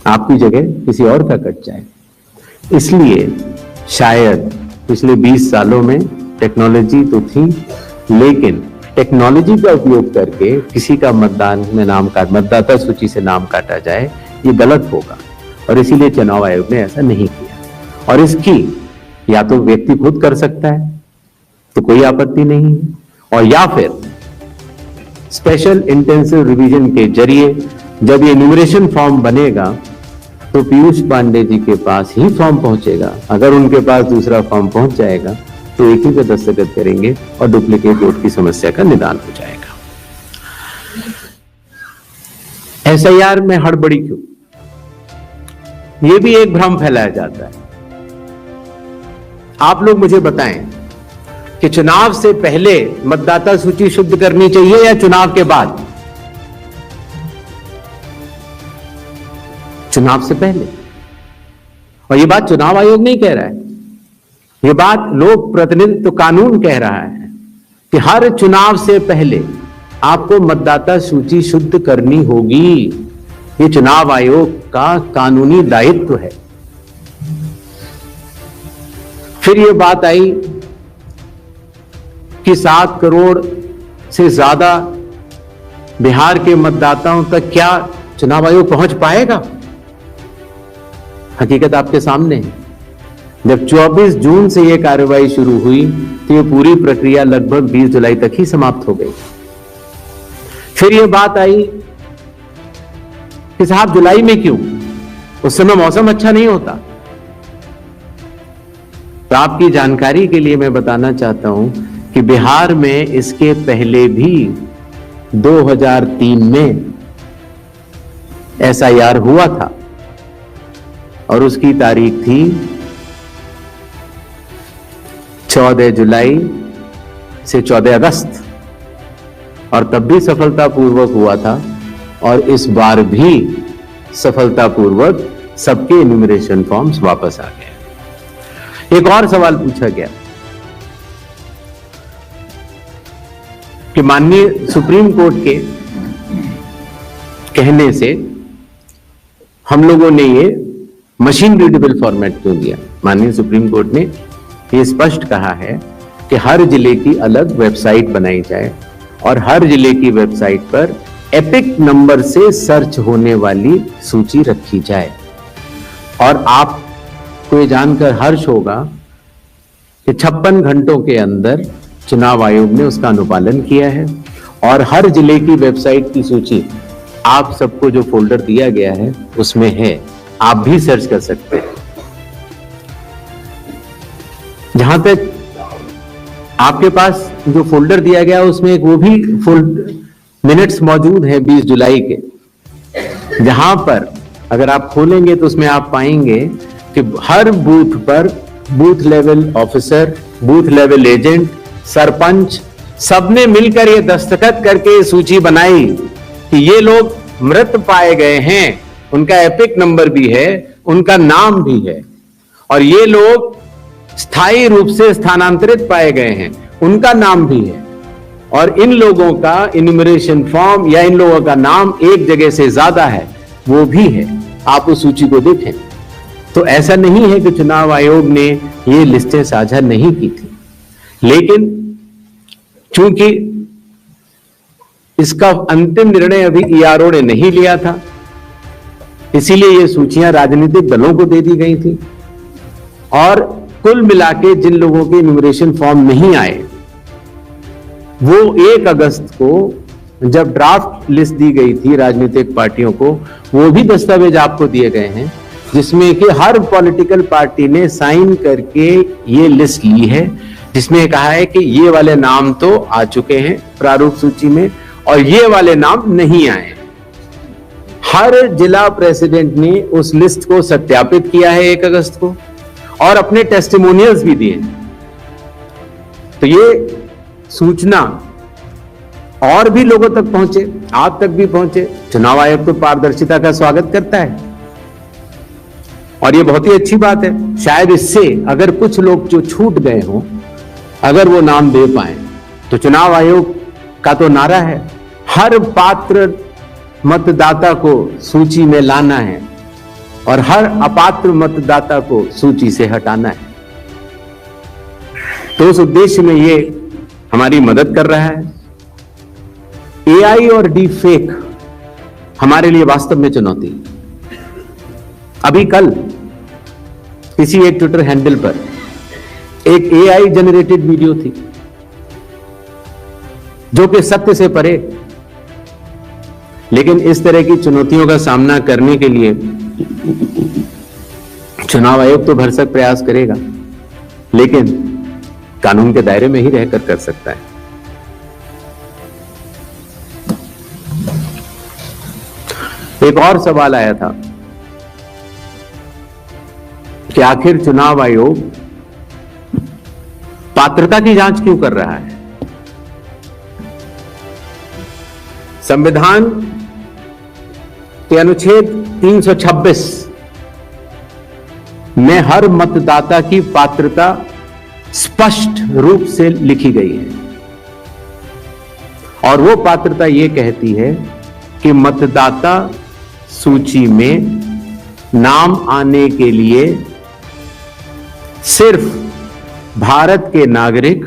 आपकी जगह किसी और का कट जाए। इसलिए शायद पिछले 20 सालों में टेक्नोलॉजी तो थी, लेकिन टेक्नोलॉजी का उपयोग करके किसी का मतदाता सूची से नाम काटा जाए, ये गलत होगा और इसीलिए चुनाव आयोग ने ऐसा नहीं किया। और इसकी या तो व्यक्ति खुद कर सकता है तो कोई आपत्ति नहीं है, और या फिर स्पेशल इंटेंसिव रिवीजन के जरिए जब ये न्यूमरेशन फॉर्म बनेगा तो पीयूष पांडे जी के पास ही फॉर्म पहुंचेगा। अगर उनके पास दूसरा फॉर्म पहुंच जाएगा तो एक ही पे दस्तखत करेंगे और डुप्लीकेट वोट की समस्या का निदान हो जाएगा। एसआईआर में हड़बड़ी क्यों? यह भी एक भ्रम फैलाया जाता है। आप लोग मुझे बताएं कि चुनाव से पहले मतदाता सूची शुद्ध करनी चाहिए या चुनाव के बाद? चुनाव से पहले। और यह बात चुनाव आयोग नहीं कह रहा है, यह बात लोक प्रतिनिधित्व कानून कह रहा है कि हर चुनाव से पहले आपको मतदाता सूची शुद्ध करनी होगी। यह चुनाव आयोग का कानूनी दायित्व है। फिर यह बात आई कि 7 करोड़ से ज्यादा बिहार के मतदाताओं तक क्या चुनाव आयोग पहुंच पाएगा? हकीकत आपके सामने है। जब 24 जून से यह कार्रवाई शुरू हुई तो यह पूरी प्रक्रिया लगभग 20 जुलाई तक ही समाप्त हो गई। फिर यह बात आई कि साहब जुलाई में क्यों? उस समय मौसम अच्छा नहीं होता। तो आपकी जानकारी के लिए मैं बताना चाहता हूं कि बिहार में इसके पहले भी 2003 में एसआईआर हुआ था और उसकी तारीख थी 14 जुलाई से 14 अगस्त और तब भी सफलतापूर्वक हुआ था और इस बार भी सफलतापूर्वक सबके इन्यूमरेशन फॉर्म्स वापस आ गए। एक और सवाल पूछा गया कि माननीय सुप्रीम कोर्ट के कहने से हम लोगों ने ये मशीन रीडेबल फॉर्मेट क्यों दिया? माननीय सुप्रीम कोर्ट ने ये स्पष्ट कहा है कि हर जिले की अलग वेबसाइट बनाई जाए और हर जिले की वेबसाइट पर एपिक नंबर से सर्च होने वाली सूची रखी जाए। और आपको ये जानकर हर्ष होगा कि 56 घंटों के अंदर चुनाव आयोग ने उसका अनुपालन किया है और हर जिले की वेबसाइट की सूची आप सबको जो फोल्डर दिया गया है उसमें है, आप भी सर्च कर सकते हैं। जहां तक आपके पास जो फोल्डर दिया गया उसमें एक वो भी मिनट्स मौजूद है 20 जुलाई के, जहां पर अगर आप खोलेंगे तो उसमें आप पाएंगे कि हर बूथ पर booth level officer, booth level agent, sarpanch सबने मिलकर ये दस्तखत करके सूची बनाई कि ये लोग मृत पाए गए हैं, उनका एपिक नंबर भी है, उनका नाम भी है, और ये लोग स्थायी रूप से स्थानांतरित पाए गए हैं, उनका नाम भी है, और इन लोगों का इन्यूमरेशन फॉर्म या इन लोगों का नाम एक जगह से ज्यादा है, वो भी है। आप उस सूची को देखें तो ऐसा नहीं है कि चुनाव आयोग ने ये लिस्टें साझा नहीं की थी, लेकिन चूंकि इसका अंतिम निर्णय अभी ईआरओ ने नहीं लिया था, इसीलिए ये सूचियां राजनीतिक दलों को दे दी गई थी। और कुल मिला के जिन लोगों के इन्यूमरेशन फॉर्म नहीं आए वो 1 अगस्त को जब ड्राफ्ट लिस्ट दी गई थी राजनीतिक पार्टियों को, वो भी दस्तावेज आपको दिए गए हैं जिसमें कि हर पॉलिटिकल पार्टी ने साइन करके ये लिस्ट ली है, जिसमें कहा है कि ये वाले नाम तो आ चुके हैं प्रारूप सूची में और ये वाले नाम नहीं आए। हर जिला प्रेसिडेंट ने उस लिस्ट को सत्यापित किया है 1 अगस्त को और अपने टेस्टिमोनियल्स भी दिए। तो ये सूचना और भी लोगों तक पहुंचे, आप तक भी पहुंचे। चुनाव आयोग तो पारदर्शिता का स्वागत करता है और ये बहुत ही अच्छी बात है। शायद इससे अगर कुछ लोग जो छूट गए हों, अगर वो नाम दे पाए, तो चुनाव आयोग का तो नारा है हर पात्र मतदाता को सूची में लाना है और हर अपात्र मतदाता को सूची से हटाना है। तो उस उद्देश्य में ये हमारी मदद कर रहा है। एआई और डीप फेक हमारे लिए वास्तव में चुनौती है। अभी कल किसी एक ट्विटर हैंडल पर एक एआई जनरेटेड वीडियो थी जो कि सत्य से परे, लेकिन इस तरह की चुनौतियों का सामना करने के लिए चुनाव आयोग तो भरसक प्रयास करेगा, लेकिन कानून के दायरे में ही रहकर कर सकता है। एक और सवाल आया था कि आखिर चुनाव आयोग पात्रता की जांच क्यों कर रहा है। संविधान के अनुच्छेद 326 में हर मतदाता की पात्रता स्पष्ट रूप से लिखी गई है और वो पात्रता ये कहती है कि मतदाता सूची में नाम आने के लिए सिर्फ भारत के नागरिक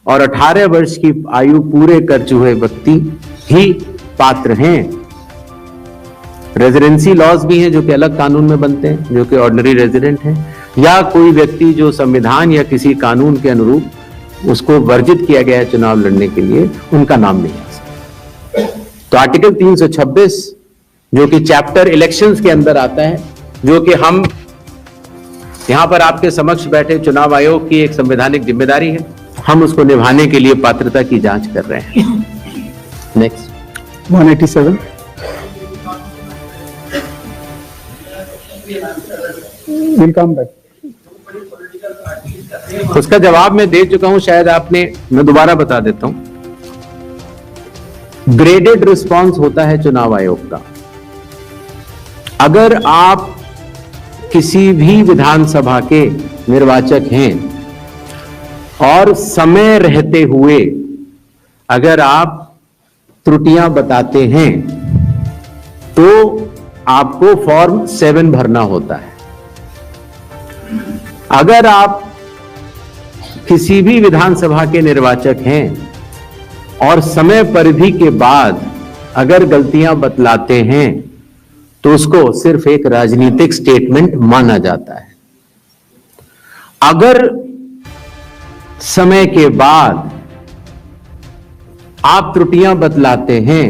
और 18 वर्ष की आयु पूरे कर चुके व्यक्ति ही पात्र हैं। रेजिडेंसी लॉज भी हैं जो कि अलग कानून में बनते हैं, जो कि ऑर्डिनरी रेजिडेंट हैं, या कोई व्यक्ति जो संविधान या किसी कानून के अनुरूप उसको वर्जित किया गया है चुनाव लड़ने के लिए, उनका नाम नहीं आ सकता। तो आर्टिकल 326 जो कि चैप्टर इलेक्शंस के अंदर आता है, जो कि हम यहां पर आपके समक्ष बैठे चुनाव आयोग की एक संवैधानिक जिम्मेदारी है, हम उसको निभाने के लिए पात्रता की जांच कर रहे हैं। Next 187 will come back. उसका जवाब मैं दे चुका हूं, शायद आपने, मैं दोबारा बता देता हूं। ग्रेडेड रिस्पांस होता है चुनाव आयोग का। अगर आप किसी भी विधानसभा के निर्वाचक हैं और समय रहते हुए अगर आप त्रुटियां बताते हैं तो आपको फॉर्म 7 भरना होता है। अगर आप किसी भी विधानसभा के निर्वाचक हैं और समय परिधि के बाद अगर गलतियां बतलाते हैं तो उसको सिर्फ एक राजनीतिक स्टेटमेंट माना जाता है। अगर समय के बाद आप त्रुटियां बतलाते हैं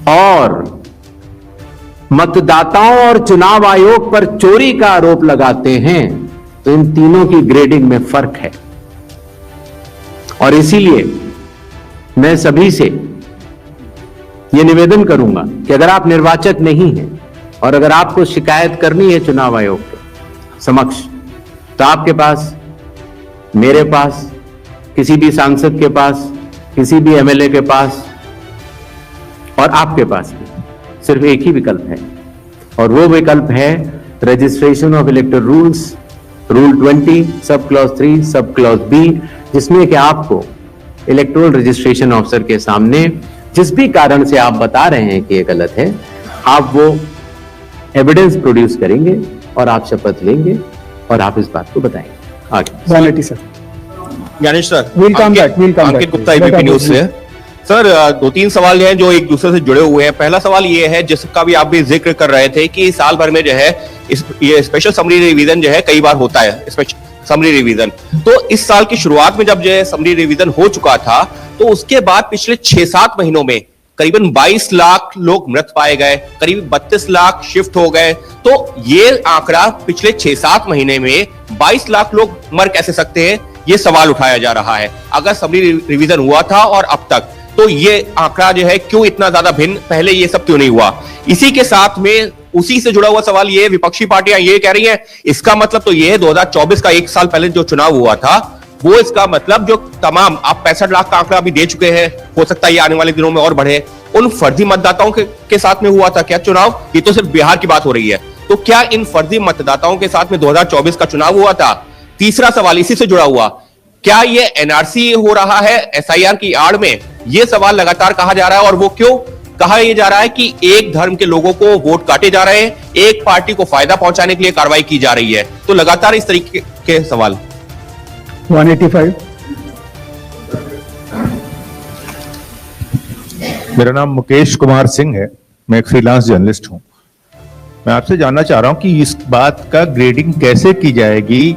और मतदाताओं और चुनाव आयोग पर चोरी का आरोप लगाते हैं तो इन तीनों की ग्रेडिंग में फर्क है। और इसीलिए मैं सभी से यह निवेदन करूंगा कि अगर आप निर्वाचक नहीं हैं और अगर आपको शिकायत करनी है चुनाव आयोग के समक्ष, तो आपके पास, मेरे पास, किसी भी सांसद के पास, किसी भी एमएलए के पास और आपके पास भी सिर्फ एक ही विकल्प है, और वो विकल्प है registration of इलेक्टर rules, rule 20 sub clause 3 sub clause B, जिसमें कि आपको इलेक्टोरल रजिस्ट्रेशन ऑफिसर के सामने जिस भी कारण से आप बता रहे हैं कि ये गलत है, आप वो एविडेंस प्रोड्यूस करेंगे और आप शपथ लेंगे और आप इस बात को बताएंगे। आगे 187 ज्ञानेश सर, अंकित गुप्ता एबीपी न्यूज से। सर 2-3 सवाल हैं जो एक दूसरे से जुड़े हुए हैं। पहला सवाल ये है, जिसका भी आप भी जिक्र कर रहे थे कि साल भर में जो है ये स्पेशल समरी रिवीजन जो है कई बार होता है, समरी रिवीजन। तो इस साल की शुरुआत में जब जो है समरी रिवीजन हो चुका था, तो उसके बाद पिछले 6-7 महीनों में करीबन 22 लाख लोग मृत पाए गए, करीब 32 लाख शिफ्ट हो गए। तो ये आंकड़ा पिछले 6-7 महीने में 22 लाख लोग मर कैसे सकते हैं, ये सवाल उठाया जा रहा है। अगर समरी रिवीजन हुआ था और अब तक, तो ये आंकड़ा जो है क्यों इतना ज्यादा भिन्न, पहले ये सब क्यों नहीं हुआ। इसी के साथ में उसी से जुड़ा हुआ सवाल ये, विपक्षी पार्टियां ये कह रही हैं, इसका मतलब तो ये है 2024 का 1 साल पहले जो चुनाव हुआ था, वो इसका मतलब जो तमाम आप 65 लाख का आंकड़ा भी दे चुके हैं, हो सकता है ये आने वाले दिनों में और बढ़े, उन फर्जी मतदाताओं के साथ में हुआ था क्या चुनाव? ये तो सिर्फ बिहार की बात हो रही है, तो क्या इन फर्जी मतदाताओं के साथ में 2024 का चुनाव हुआ था? तीसरा सवाल इसी से जुड़ा हुआ, क्या ये एनआरसी हो रहा है एसआईआर की आड़ में? ये सवाल लगातार कहा जा रहा है, और वो क्यों कहा यह जा रहा है कि एक धर्म के लोगों को वोट काटे जा रहे हैं, एक पार्टी को फायदा पहुंचाने के लिए कार्रवाई की जा रही है। तो लगातार इस तरीके के सवाल। 185 मेरा नाम मुकेश कुमार सिंह है, मैं एक फ्रीलांस जर्नलिस्ट हूं। मैं आपसे जानना चाह रहा हूं कि इस बात का ग्रेडिंग कैसे की जाएगी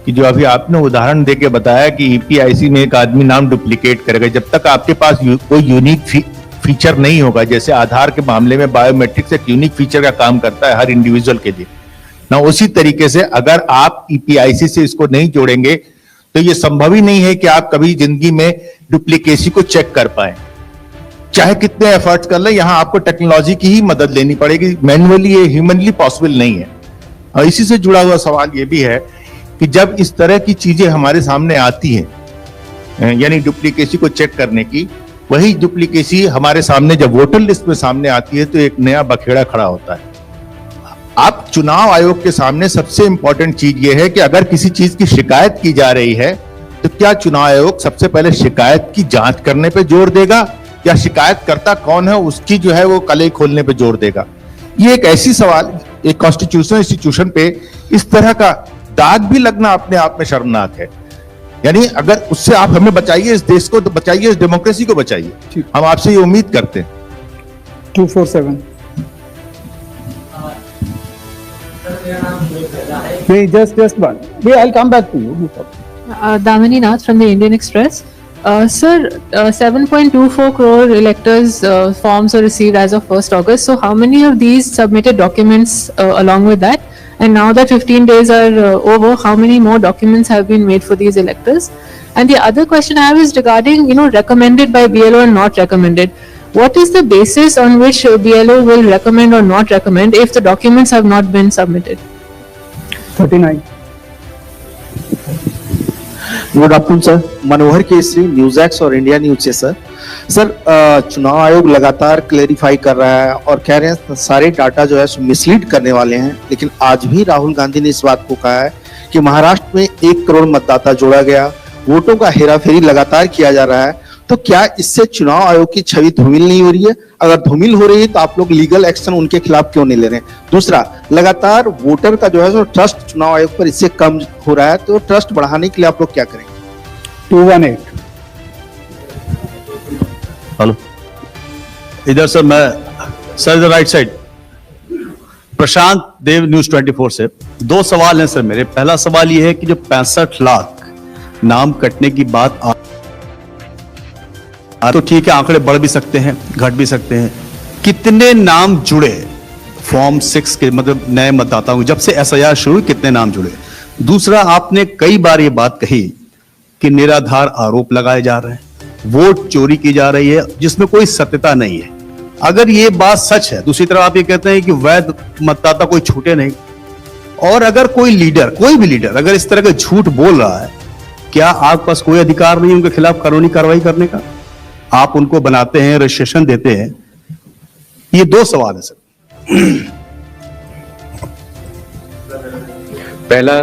कि जो अभी आपने उदाहरण देके बताया कि ईपीआईसी में एक आदमी नाम डुप्लीकेट करेगा, जब तक आपके पास कोई यूनिक फीचर नहीं होगा, जैसे आधार के मामले में बायोमेट्रिक्स एक यूनिक फीचर का काम करता है हर इंडिविजुअल के लिए ना, उसी तरीके से अगर आप ईपीआईसी से इसको नहीं जोड़ेंगे तो ये संभव ही नहीं है कि आप कभी जिंदगी में डुप्लीकेसी को चेक कर पाए, चाहे कितने एफर्ट्स कर ले। यहां आपको टेक्नोलॉजी की ही मदद लेनी पड़ेगी, मैन्युअली ये ह्यूमनली पॉसिबल नहीं है। और इसी से जुड़ा हुआ सवाल ये भी है कि जब इस तरह की चीजें हमारे सामने आती हैं, यानी डुप्लीकेसी को चेक करने की, वही डुप्लीकेसी हमारे सामने जब वोटर लिस्ट में सामने आती है तो एक नया बखेड़ा खड़ा होता है। आप चुनाव आयोग के सामने सबसे इंपॉर्टेंट चीज ये है कि अगर किसी चीज की शिकायत की जा रही है तो क्या चुनाव आयोग सबसे पहले शिकायत की जांच करने पे जोर देगा या शिकायतकर्ता कौन है उसकी जो है वो कलई खोलने पे जोर देगा। ये एक ऐसी सवाल, एक कॉन्स्टिट्यूशनल इंस्टीट्यूशन पे इस तरह का दाग भी लगना अपने आप में शर्मनाक है। यानी अगर उससे आप हमें बचाइए, इस देश को तो बचाइए, इस डेमोक्रेसी को बचाइए, हम आपसे ये उम्मीद करते हैं। 247 नहीं, just one. I'll come back to you. Damini Nath from the Indian Express. Sir, 7.24 crore electors forms were received as of 1st August. So how many of these submitted documents along with that? And now that 15 days are over, how many more documents have been made for these electors? And the other question I have is regarding, recommended by BLO and not recommended. What is the basis on which BLO will recommend or not recommend if the documents have not been submitted? 39. Good afternoon sir, Manohar Kesari, news x और India news से sir. चुनाव आयोग लगातार clarify कर रहा है और कह रहे हैं सारे डाटा जो है मिसलीड करने वाले हैं, लेकिन आज भी राहुल गांधी ने इस बात को कहा है कि महाराष्ट्र में 1 करोड़ मतदाता जोड़ा गया, वोटों का हेराफेरी लगातार किया जा रहा है। तो क्या इससे चुनाव आयोग की छवि धूमिल नहीं हो रही है? अगर धूमिल हो रही है तो आप लोग लीगल एक्शन उनके खिलाफ क्यों नहीं ले रहे हैं? दूसरा, लगातार वोटर का जो है सो ट्रस्ट चुनाव आयोग पर इससे कम हो रहा है, तो ट्रस्ट बढ़ाने के लिए आप लोग क्या करेंगे? 218 हेलो, इधर सर, मैं सर इधर राइट साइड, प्रशांत देव, न्यूज 24 से। 2 सवाल हैं सर मेरे। पहला सवाल ये है कि जो 65 लाख नाम कटने की बात तो ठीक है, आंकड़े बढ़ भी सकते हैं, घट भी सकते हैं, कितने नाम जुड़े फॉर्म 6 के, मतलब नए मतदाताओं, जब से एसआईआर शुरू कितने नाम जुड़े? दूसरा, आपने कई बार ये बात कही कि निराधार आरोप लगाए जा रहे हैं, वोट चोरी की जा रही है जिसमें कोई सत्यता नहीं है। अगर ये बात सच है, दूसरी तरफ आप ये कहते हैं कि वैध मतदाता कोई छूटे नहीं, और अगर कोई लीडर, कोई भी लीडर अगर इस तरह का झूठ बोल रहा है, क्या आपके पास कोई अधिकार नहीं उनके खिलाफ कानूनी कार्रवाई करने का? आप उनको बनाते हैं, रजिस्ट्रेशन देते हैं। ये 2 सवाल है सर। पहला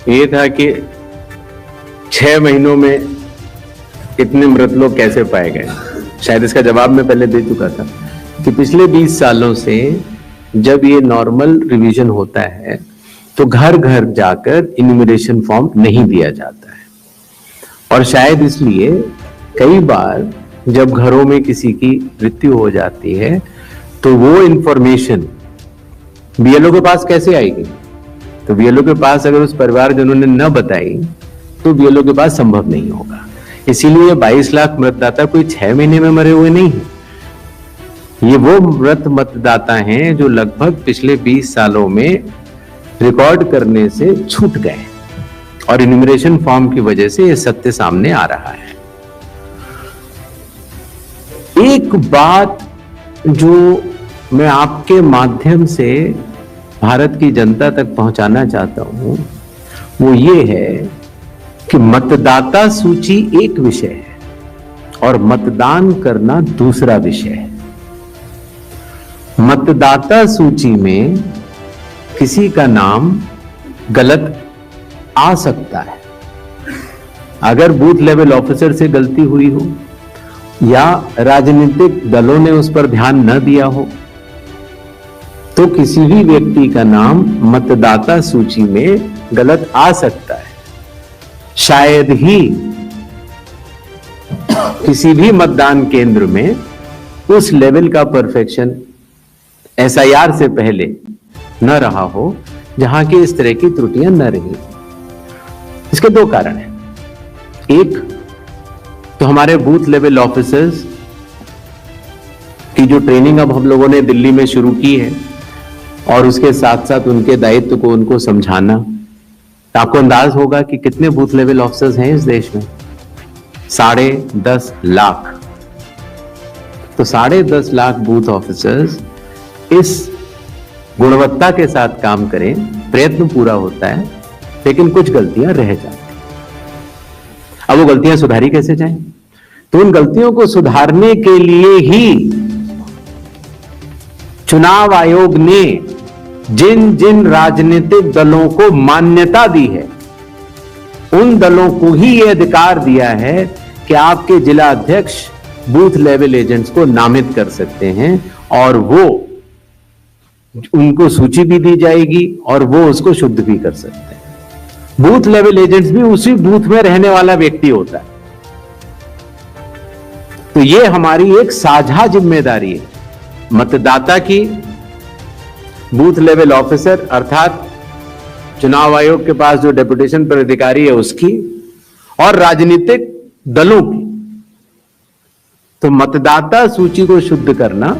ये था कि 6 महीनों में इतने मृत लोग कैसे पाए गए। शायद इसका जवाब मैं पहले दे चुका था कि पिछले 20 सालों से जब ये नॉर्मल रिवीजन होता है तो घर घर जाकर इन्यूमरेशन फॉर्म नहीं दिया जाता है, और शायद इसलिए कई बार जब घरों में किसी की मृत्यु हो जाती है तो वो इंफॉर्मेशन बीएलओ के पास कैसे आएगी? तो बीएलओ के पास अगर उस परिवारजनों ने न बताई तो बीएलओ के पास संभव नहीं होगा। इसीलिए 22 लाख मतदाता कोई 6 महीने में मरे हुए नहीं है। ये वो मृत मतदाता हैं जो लगभग पिछले 20 सालों में रिकॉर्ड करने से छूट गए, और इन्यूमरेशन फॉर्म की वजह से ये सत्य सामने आ रहा है। एक बात जो मैं आपके माध्यम से भारत की जनता तक पहुंचाना चाहता हूं वो ये है कि मतदाता सूची एक विषय है और मतदान करना दूसरा विषय है। मतदाता सूची में किसी का नाम गलत आ सकता है, अगर बूथ लेवल ऑफिसर से गलती हुई हो या राजनीतिक दलों ने उस पर ध्यान न दिया हो, तो किसी भी व्यक्ति का नाम मतदाता सूची में गलत आ सकता है। शायद ही किसी भी मतदान केंद्र में उस लेवल का परफेक्शन एसआईआर से पहले न रहा हो, जहां की इस तरह की त्रुटियां न रही। इसके दो कारण हैं। एक तो हमारे बूथ लेवल ऑफिसर्स की जो ट्रेनिंग अब हम लोगों ने दिल्ली में शुरू की है, और उसके साथ साथ उनके दायित्व को उनको समझाना। तो आपको अंदाज होगा कि कितने बूथ लेवल ऑफिसर्स हैं इस देश में, 10.5 लाख। तो 10.5 लाख बूथ ऑफिसर्स इस गुणवत्ता के साथ काम करें, प्रयत्न पूरा होता है, लेकिन कुछ गलतियां रह जाती हैं। अब वो गलतियां सुधारी कैसे जाएं? तो उन गलतियों को सुधारने के लिए ही चुनाव आयोग ने जिन जिन राजनीतिक दलों को मान्यता दी है, उन दलों को ही यह अधिकार दिया है कि आपके जिला अध्यक्ष बूथ लेवल एजेंट्स को नामित कर सकते हैं, और वो उनको सूची भी दी जाएगी और वो उसको शुद्ध भी कर सकते हैं। बूथ लेवल एजेंट्स भी उसी बूथ में रहने वाला व्यक्ति होता है। तो ये हमारी एक साझा जिम्मेदारी है, मतदाता की, बूथ लेवल ऑफिसर अर्थात चुनाव आयोग के पास जो डेपुटेशन पर अधिकारी है उसकी, और राजनीतिक दलों की। तो मतदाता सूची को शुद्ध करना,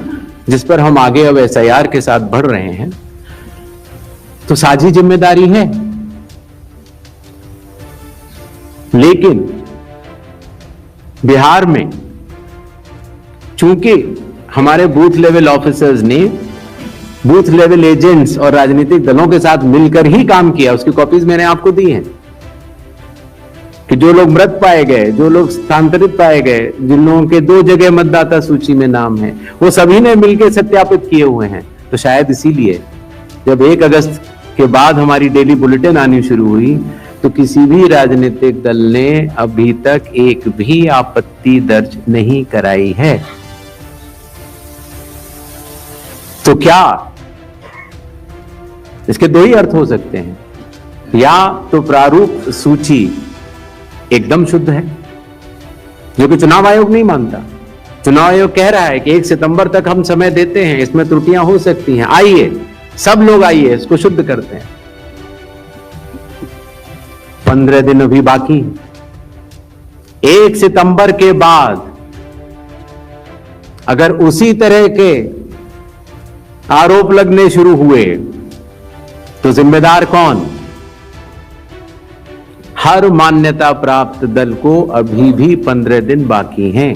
जिस पर हम आगे अब एसआईआर के साथ बढ़ रहे हैं, तो साझी जिम्मेदारी है। लेकिन बिहार में चूंकि हमारे बूथ लेवल ऑफिसर्स ने बूथ लेवल एजेंट्स और राजनीतिक दलों के साथ मिलकर ही काम किया, उसकी कॉपीज मैंने आपको दी हैं, कि जो लोग मृत पाए गए, जो लोग स्थानांतरित पाए गए, जिन लोगों के 2 जगह मतदाता सूची में नाम है, वो सभी ने मिलकर सत्यापित किए हुए हैं। तो शायद इसीलिए जब 1 अगस्त के बाद हमारी डेली बुलेटिन आनी शुरू हुई, तो किसी भी राजनीतिक दल ने अभी तक एक भी आपत्ति दर्ज नहीं कराई है। तो क्या इसके 2 ही अर्थ हो सकते हैं, या तो प्रारूप सूची एकदम शुद्ध है, जो कि चुनाव आयोग नहीं मानता। चुनाव आयोग कह रहा है कि 1 सितंबर तक हम समय देते हैं, इसमें त्रुटियां हो सकती हैं, आइए सब लोग आइए इसको शुद्ध करते हैं। 15 दिन अभी बाकी। 1 सितंबर के बाद अगर उसी तरह के आरोप लगने शुरू हुए तो जिम्मेदार कौन? हर मान्यता प्राप्त दल को अभी भी 15 दिन बाकी हैं।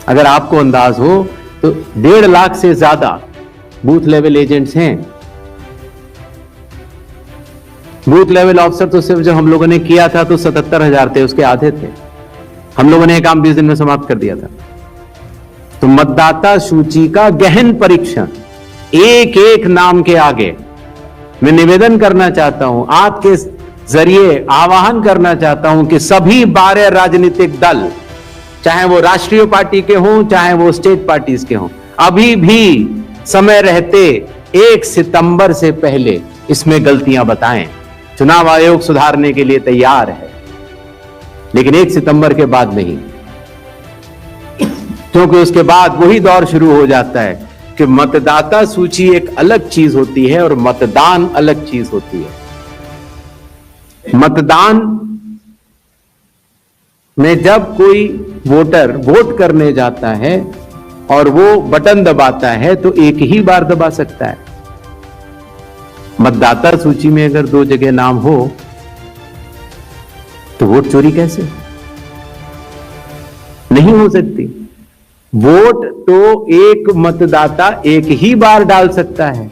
अगर आपको अंदाज हो तो 1.5 लाख से ज्यादा बूथ लेवल एजेंट्स हैं। बूथ लेवल ऑफिसर तो सिर्फ जब हम लोगों ने किया था तो 77,000 थे, उसके आधे थे। हम लोगों ने यह काम 20 दिन में समाप्त कर दिया था। तो मतदाता सूची का गहन परीक्षण, एक एक नाम के आगे मैं निवेदन करना चाहता हूं, आपके जरिए आह्वान करना चाहता हूं कि सभी 12 राजनीतिक दल, चाहे वो राष्ट्रीय पार्टी के हों, चाहे वो स्टेट पार्टीज के हों, अभी भी समय रहते 1 सितंबर से पहले इसमें गलतियां बताएं। चुनाव आयोग सुधारने के लिए तैयार है, लेकिन 1 सितंबर के बाद नहीं, क्योंकि उसके बाद वही दौर शुरू हो जाता है कि मतदाता सूची एक अलग चीज होती है और मतदान अलग चीज होती है। मतदान में जब कोई वोटर वोट करने जाता है और वो बटन दबाता है तो एक ही बार दबा सकता है। मतदाता सूची में अगर 2 जगह नाम हो तो वोट चोरी कैसे? नहीं हो सकती। वोट तो एक मतदाता एक ही बार डाल सकता है,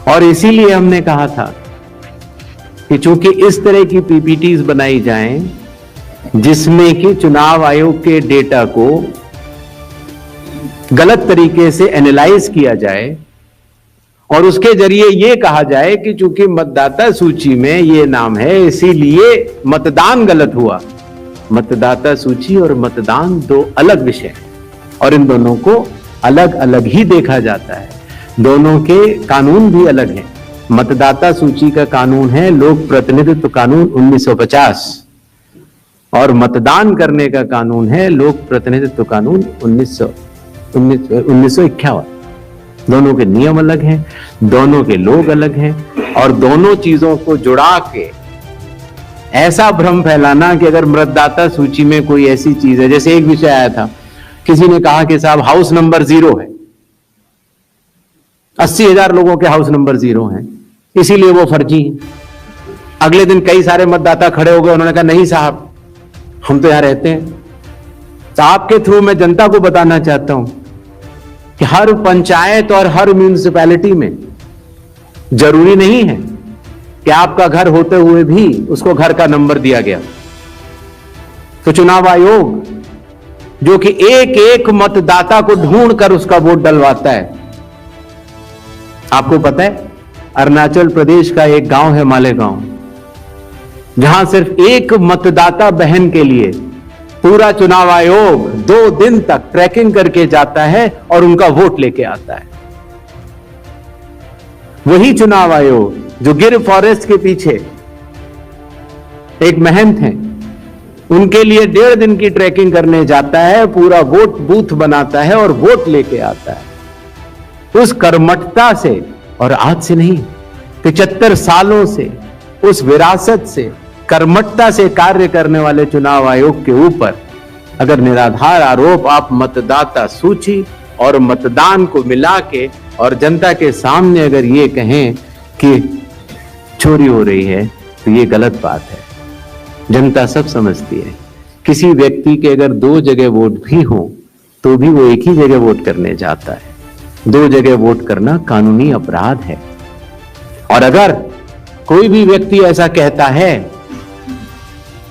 और इसीलिए हमने कहा था कि चूंकि इस तरह की पीपीटीज बनाई जाएं जिसमें कि चुनाव आयोग के डेटा को गलत तरीके से एनालाइज किया जाए और उसके जरिए यह कहा जाए कि चूंकि मतदाता सूची में ये नाम है इसीलिए मतदान गलत हुआ। मतदाता सूची और मतदान 2 अलग विषय हैं, और इन दोनों को अलग अलग ही देखा जाता है। दोनों के कानून भी अलग हैं। मतदाता सूची का कानून है लोक प्रतिनिधित्व कानून 1950, और मतदान करने का कानून है लोक प्रतिनिधित्व कानून 1951। दोनों के नियम अलग हैं, दोनों के लोग अलग हैं, और दोनों चीजों को जुड़ा के ऐसा भ्रम फैलाना कि अगर मतदाता सूची में कोई ऐसी चीज है, जैसे एक विषय आया था, किसी ने कहा कि साहब हाउस नंबर 0 है, 80,000 लोगों के हाउस नंबर 0 हैं, इसीलिए वो फर्जी है। अगले दिन कई सारे मतदाता खड़े हो गए, उन्होंने कहा नहीं साहब हम तो यहां रहते हैं। तो आपके थ्रू मैं जनता को बताना चाहता हूं कि हर पंचायत और हर म्यूनिसिपैलिटी में जरूरी नहीं है कि आपका घर होते हुए भी उसको घर का नंबर दिया गया। तो चुनाव आयोग जो कि एक एक मतदाता को ढूंढ कर उसका वोट डलवाता है, आपको पता है अरुणाचल प्रदेश का एक गांव है मालेगांव, जहां सिर्फ एक मतदाता बहन के लिए पूरा चुनाव आयोग 2 दिन तक ट्रैकिंग करके जाता है और उनका वोट लेके आता है। वही चुनाव आयोग जो गिर फॉरेस्ट के पीछे एक महंत हैं, उनके लिए 1.5 दिन की ट्रैकिंग करने जाता है, पूरा वोट बूथ बनाता है और वोट लेके आता है। उस कर्मठता से, और आज से नहीं 75 सालों से, उस विरासत से, कर्मठता से कार्य करने वाले चुनाव आयोग के ऊपर अगर निराधार आरोप आप मतदाता सूची और मतदान को मिला के और जनता के सामने अगर ये कहें कि चोरी हो रही है, तो ये गलत बात है। जनता सब समझती है। किसी व्यक्ति के अगर 2 जगह वोट भी हो तो भी वो एक ही जगह वोट करने जाता है। 2 जगह वोट करना कानूनी अपराध है। और अगर कोई भी व्यक्ति ऐसा कहता है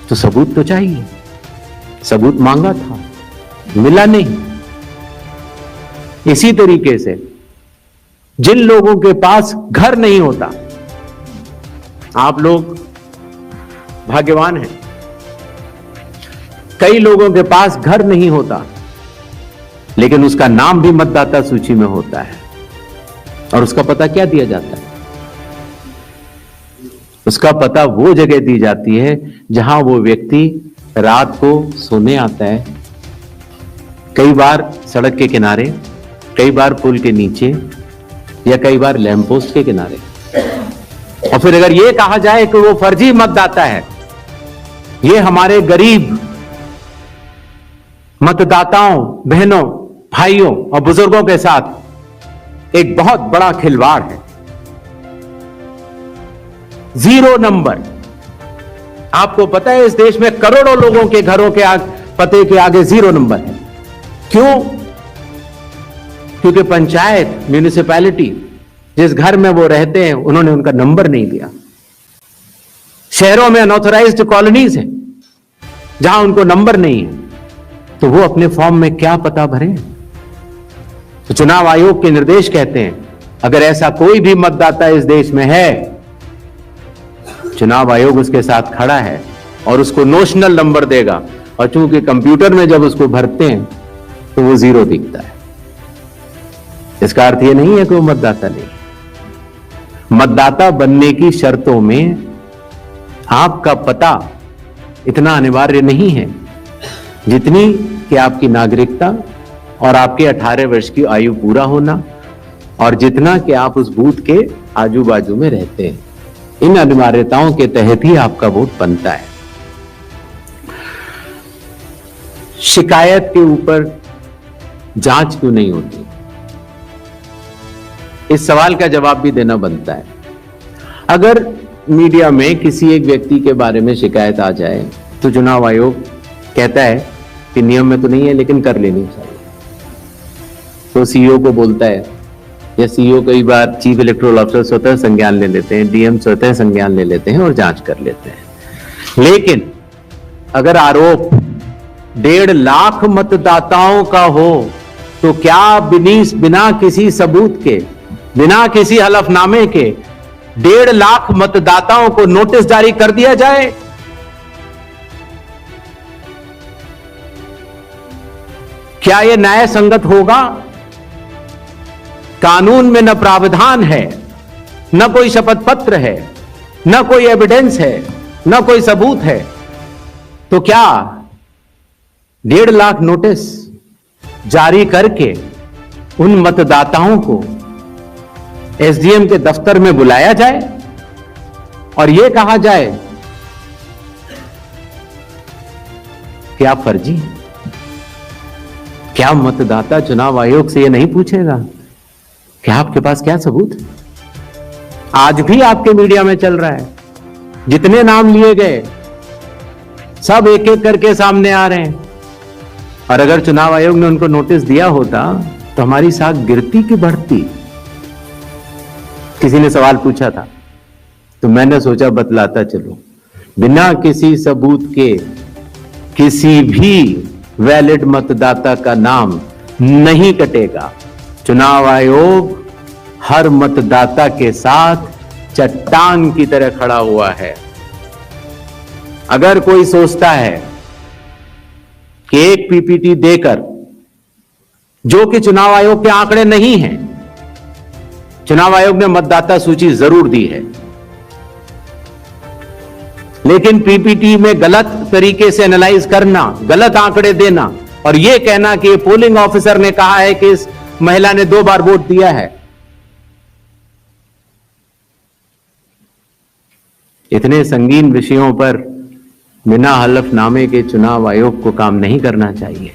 तो सबूत तो चाहिए। सबूत मांगा था, मिला नहीं। इसी तरीके से जिन लोगों के पास घर नहीं होता, आप लोग भाग्यवान हैं, कई लोगों के पास घर नहीं होता लेकिन उसका नाम भी मतदाता सूची में होता है। और उसका पता क्या दिया जाता है? उसका पता वो जगह दी जाती है जहां वो व्यक्ति रात को सोने आता है, कई बार सड़क के किनारे, कई बार पुल के नीचे, या कई बार लैंप पोस्ट के किनारे। और फिर अगर ये कहा जाए कि वो फर्जी मतदाता है, ये हमारे गरीब मतदाताओं, बहनों, भाइयों और बुजुर्गों के साथ एक बहुत बड़ा खिलवाड़ है। 0 नंबर। आपको पता है इस देश में करोड़ों लोगों के घरों के पते के आगे 0 नंबर है। क्यों? क्योंकि पंचायत, म्यूनिसिपैलिटी, जिस घर में वो रहते हैं, उन्होंने उनका नंबर नहीं दिया। शहरों में अनऑथराइज्ड कॉलोनीज हैं जहां उनको नंबर नहीं है, तो वो अपने फॉर्म में क्या पता भरें? तो चुनाव आयोग के निर्देश कहते हैं अगर ऐसा कोई भी मतदाता इस देश में है, चुनाव आयोग उसके साथ खड़ा है और उसको नोशनल नंबर देगा। और चूंकि कंप्यूटर में जब उसको भरते हैं तो वो 0 दिखता है। इसका अर्थ ये नहीं है कि वो मतदाता नहीं। मतदाता बनने की शर्तों में आपका पता इतना अनिवार्य नहीं है जितनी कि आपकी नागरिकता और आपके 18 वर्ष की आयु पूरा होना, और जितना कि आप उस बूथ के आजू बाजू में रहते हैं। इन अनिवार्यताओं के तहत ही आपका वोट बनता है। शिकायत के ऊपर जांच क्यों नहीं होती? इस सवाल का जवाब भी देना बनता है। अगर मीडिया में किसी एक व्यक्ति के बारे में शिकायत आ जाए तो चुनाव आयोग कहता है कि नियम में तो नहीं है लेकिन कर लेनी चाहिए। तो सीईओ को बोलता है, या सीईओ कई बार चीफ इलेक्टोरल ऑफिसर स्वतः संज्ञान ले लेते हैं, डीएम स्वतः संज्ञान ले लेते हैं और जांच कर लेते हैं। लेकिन अगर आरोप 1.5 लाख मतदाताओं का हो तो क्या बिना किसी सबूत के, बिना किसी हलफनामे के 1.5 लाख मतदाताओं को नोटिस जारी कर दिया जाए? क्या यह न्याय संगत होगा? कानून में न प्रावधान है, न कोई शपथ पत्र है, न कोई एविडेंस है, न कोई सबूत है, तो क्या 1.5 लाख नोटिस जारी करके उन मतदाताओं को एसडीएम के दफ्तर में बुलाया जाए और यह कहा जाए कि आप फर्जी हैं? क्या मतदाता चुनाव आयोग से यह नहीं पूछेगा कि आपके पास क्या सबूत है? आज भी आपके मीडिया में चल रहा है, जितने नाम लिए गए सब एक एक करके सामने आ रहे हैं। और अगर चुनाव आयोग ने उनको नोटिस दिया होता तो हमारी साख गिरती की बढ़ती। किसी ने सवाल पूछा था तो मैंने सोचा बतलाता चलूं, बिना किसी सबूत के किसी भी वैलिड मतदाता का नाम नहीं कटेगा। चुनाव आयोग हर मतदाता के साथ चट्टान की तरह खड़ा हुआ है। अगर कोई सोचता है कि एक पीपीटी देकर, जो कि चुनाव आयोग के आंकड़े नहीं हैं, चुनाव आयोग ने मतदाता सूची जरूर दी है, लेकिन पीपीटी में गलत तरीके से एनालाइज करना, गलत आंकड़े देना और यह कहना कि पोलिंग ऑफिसर ने कहा है कि इस महिला ने 2 बार वोट दिया है, इतने संगीन विषयों पर बिना हलफनामे के चुनाव आयोग को काम नहीं करना चाहिए।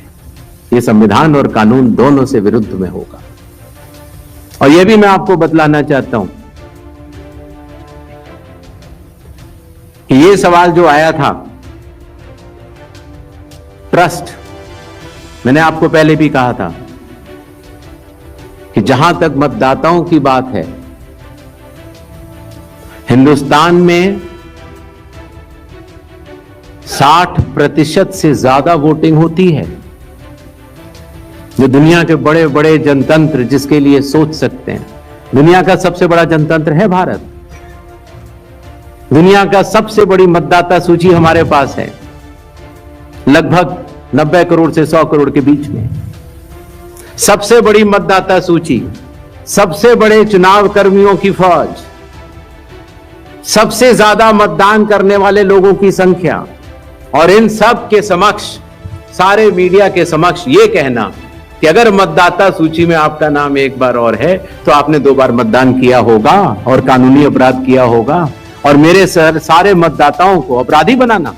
यह संविधान और कानून दोनों से विरुद्ध में होगा। और यह भी मैं आपको बतलाना चाहता हूं कि यह सवाल जो आया था ट्रस्ट, मैंने आपको पहले भी कहा था कि जहां तक मतदाताओं की बात है, हिंदुस्तान में 60% से ज्यादा वोटिंग होती है। जो दुनिया के बड़े बड़े जनतंत्र जिसके लिए सोच सकते हैं, दुनिया का सबसे बड़ा जनतंत्र है भारत। दुनिया का सबसे बड़ी मतदाता सूची हमारे पास है, लगभग 90 करोड़ से 100 करोड़ के बीच में। सबसे बड़ी मतदाता सूची, सबसे बड़े चुनाव कर्मियों की फौज, सबसे ज्यादा मतदान करने वाले लोगों की संख्या, और इन सब के समक्ष, सारे मीडिया के समक्ष यह कहना कि अगर मतदाता सूची में आपका नाम एक बार और है तो आपने 2 बार मतदान किया होगा और कानूनी अपराध किया होगा, और मेरे सारे मतदाताओं को अपराधी बनाना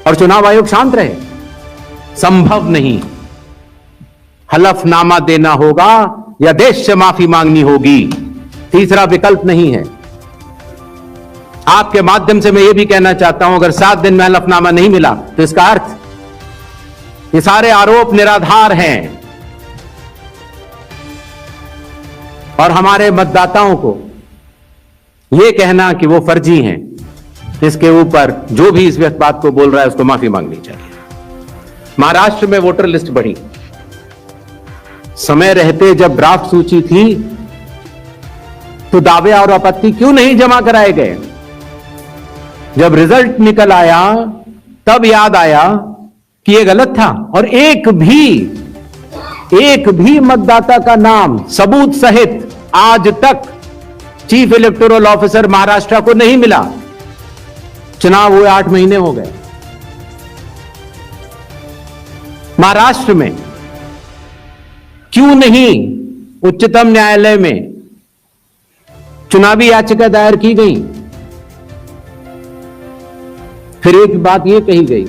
और चुनाव आयोग शांत रहे, संभव नहीं। हलफनामा देना होगा या देश से माफी मांगनी होगी, तीसरा विकल्प नहीं है। आपके माध्यम से मैं यह भी कहना चाहता हूं, अगर 7 दिन में हलफनामा नहीं मिला तो इसका अर्थ ये सारे आरोप निराधार हैं और हमारे मतदाताओं को यह कहना कि वो फर्जी हैं, इसके ऊपर जो भी इस बात को बोल रहा है उसको माफी मांगनी चाहिए। महाराष्ट्र में वोटर लिस्ट बढ़ी, समय रहते जब ड्राफ्ट सूची थी तो दावे और आपत्ति क्यों नहीं जमा कराए गए? जब रिजल्ट निकल आया तब याद आया कि यह गलत था, और एक भी मतदाता का नाम सबूत सहित आज तक चीफ इलेक्टोरल ऑफिसर महाराष्ट्र को नहीं मिला। चुनाव हुए 8 महीने हो गए। महाराष्ट्र में क्यों नहीं उच्चतम न्यायालय में चुनावी याचिका दायर की गई? फिर एक बात यह कही गई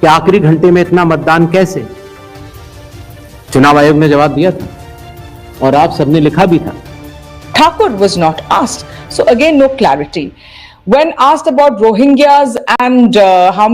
कि आखिरी घंटे में इतना मतदान कैसे? चुनाव आयोग ने जवाब दिया था और आप सबने लिखा भी था। Thakur was not asked. So again, no clarity. When asked about Rohingyas and how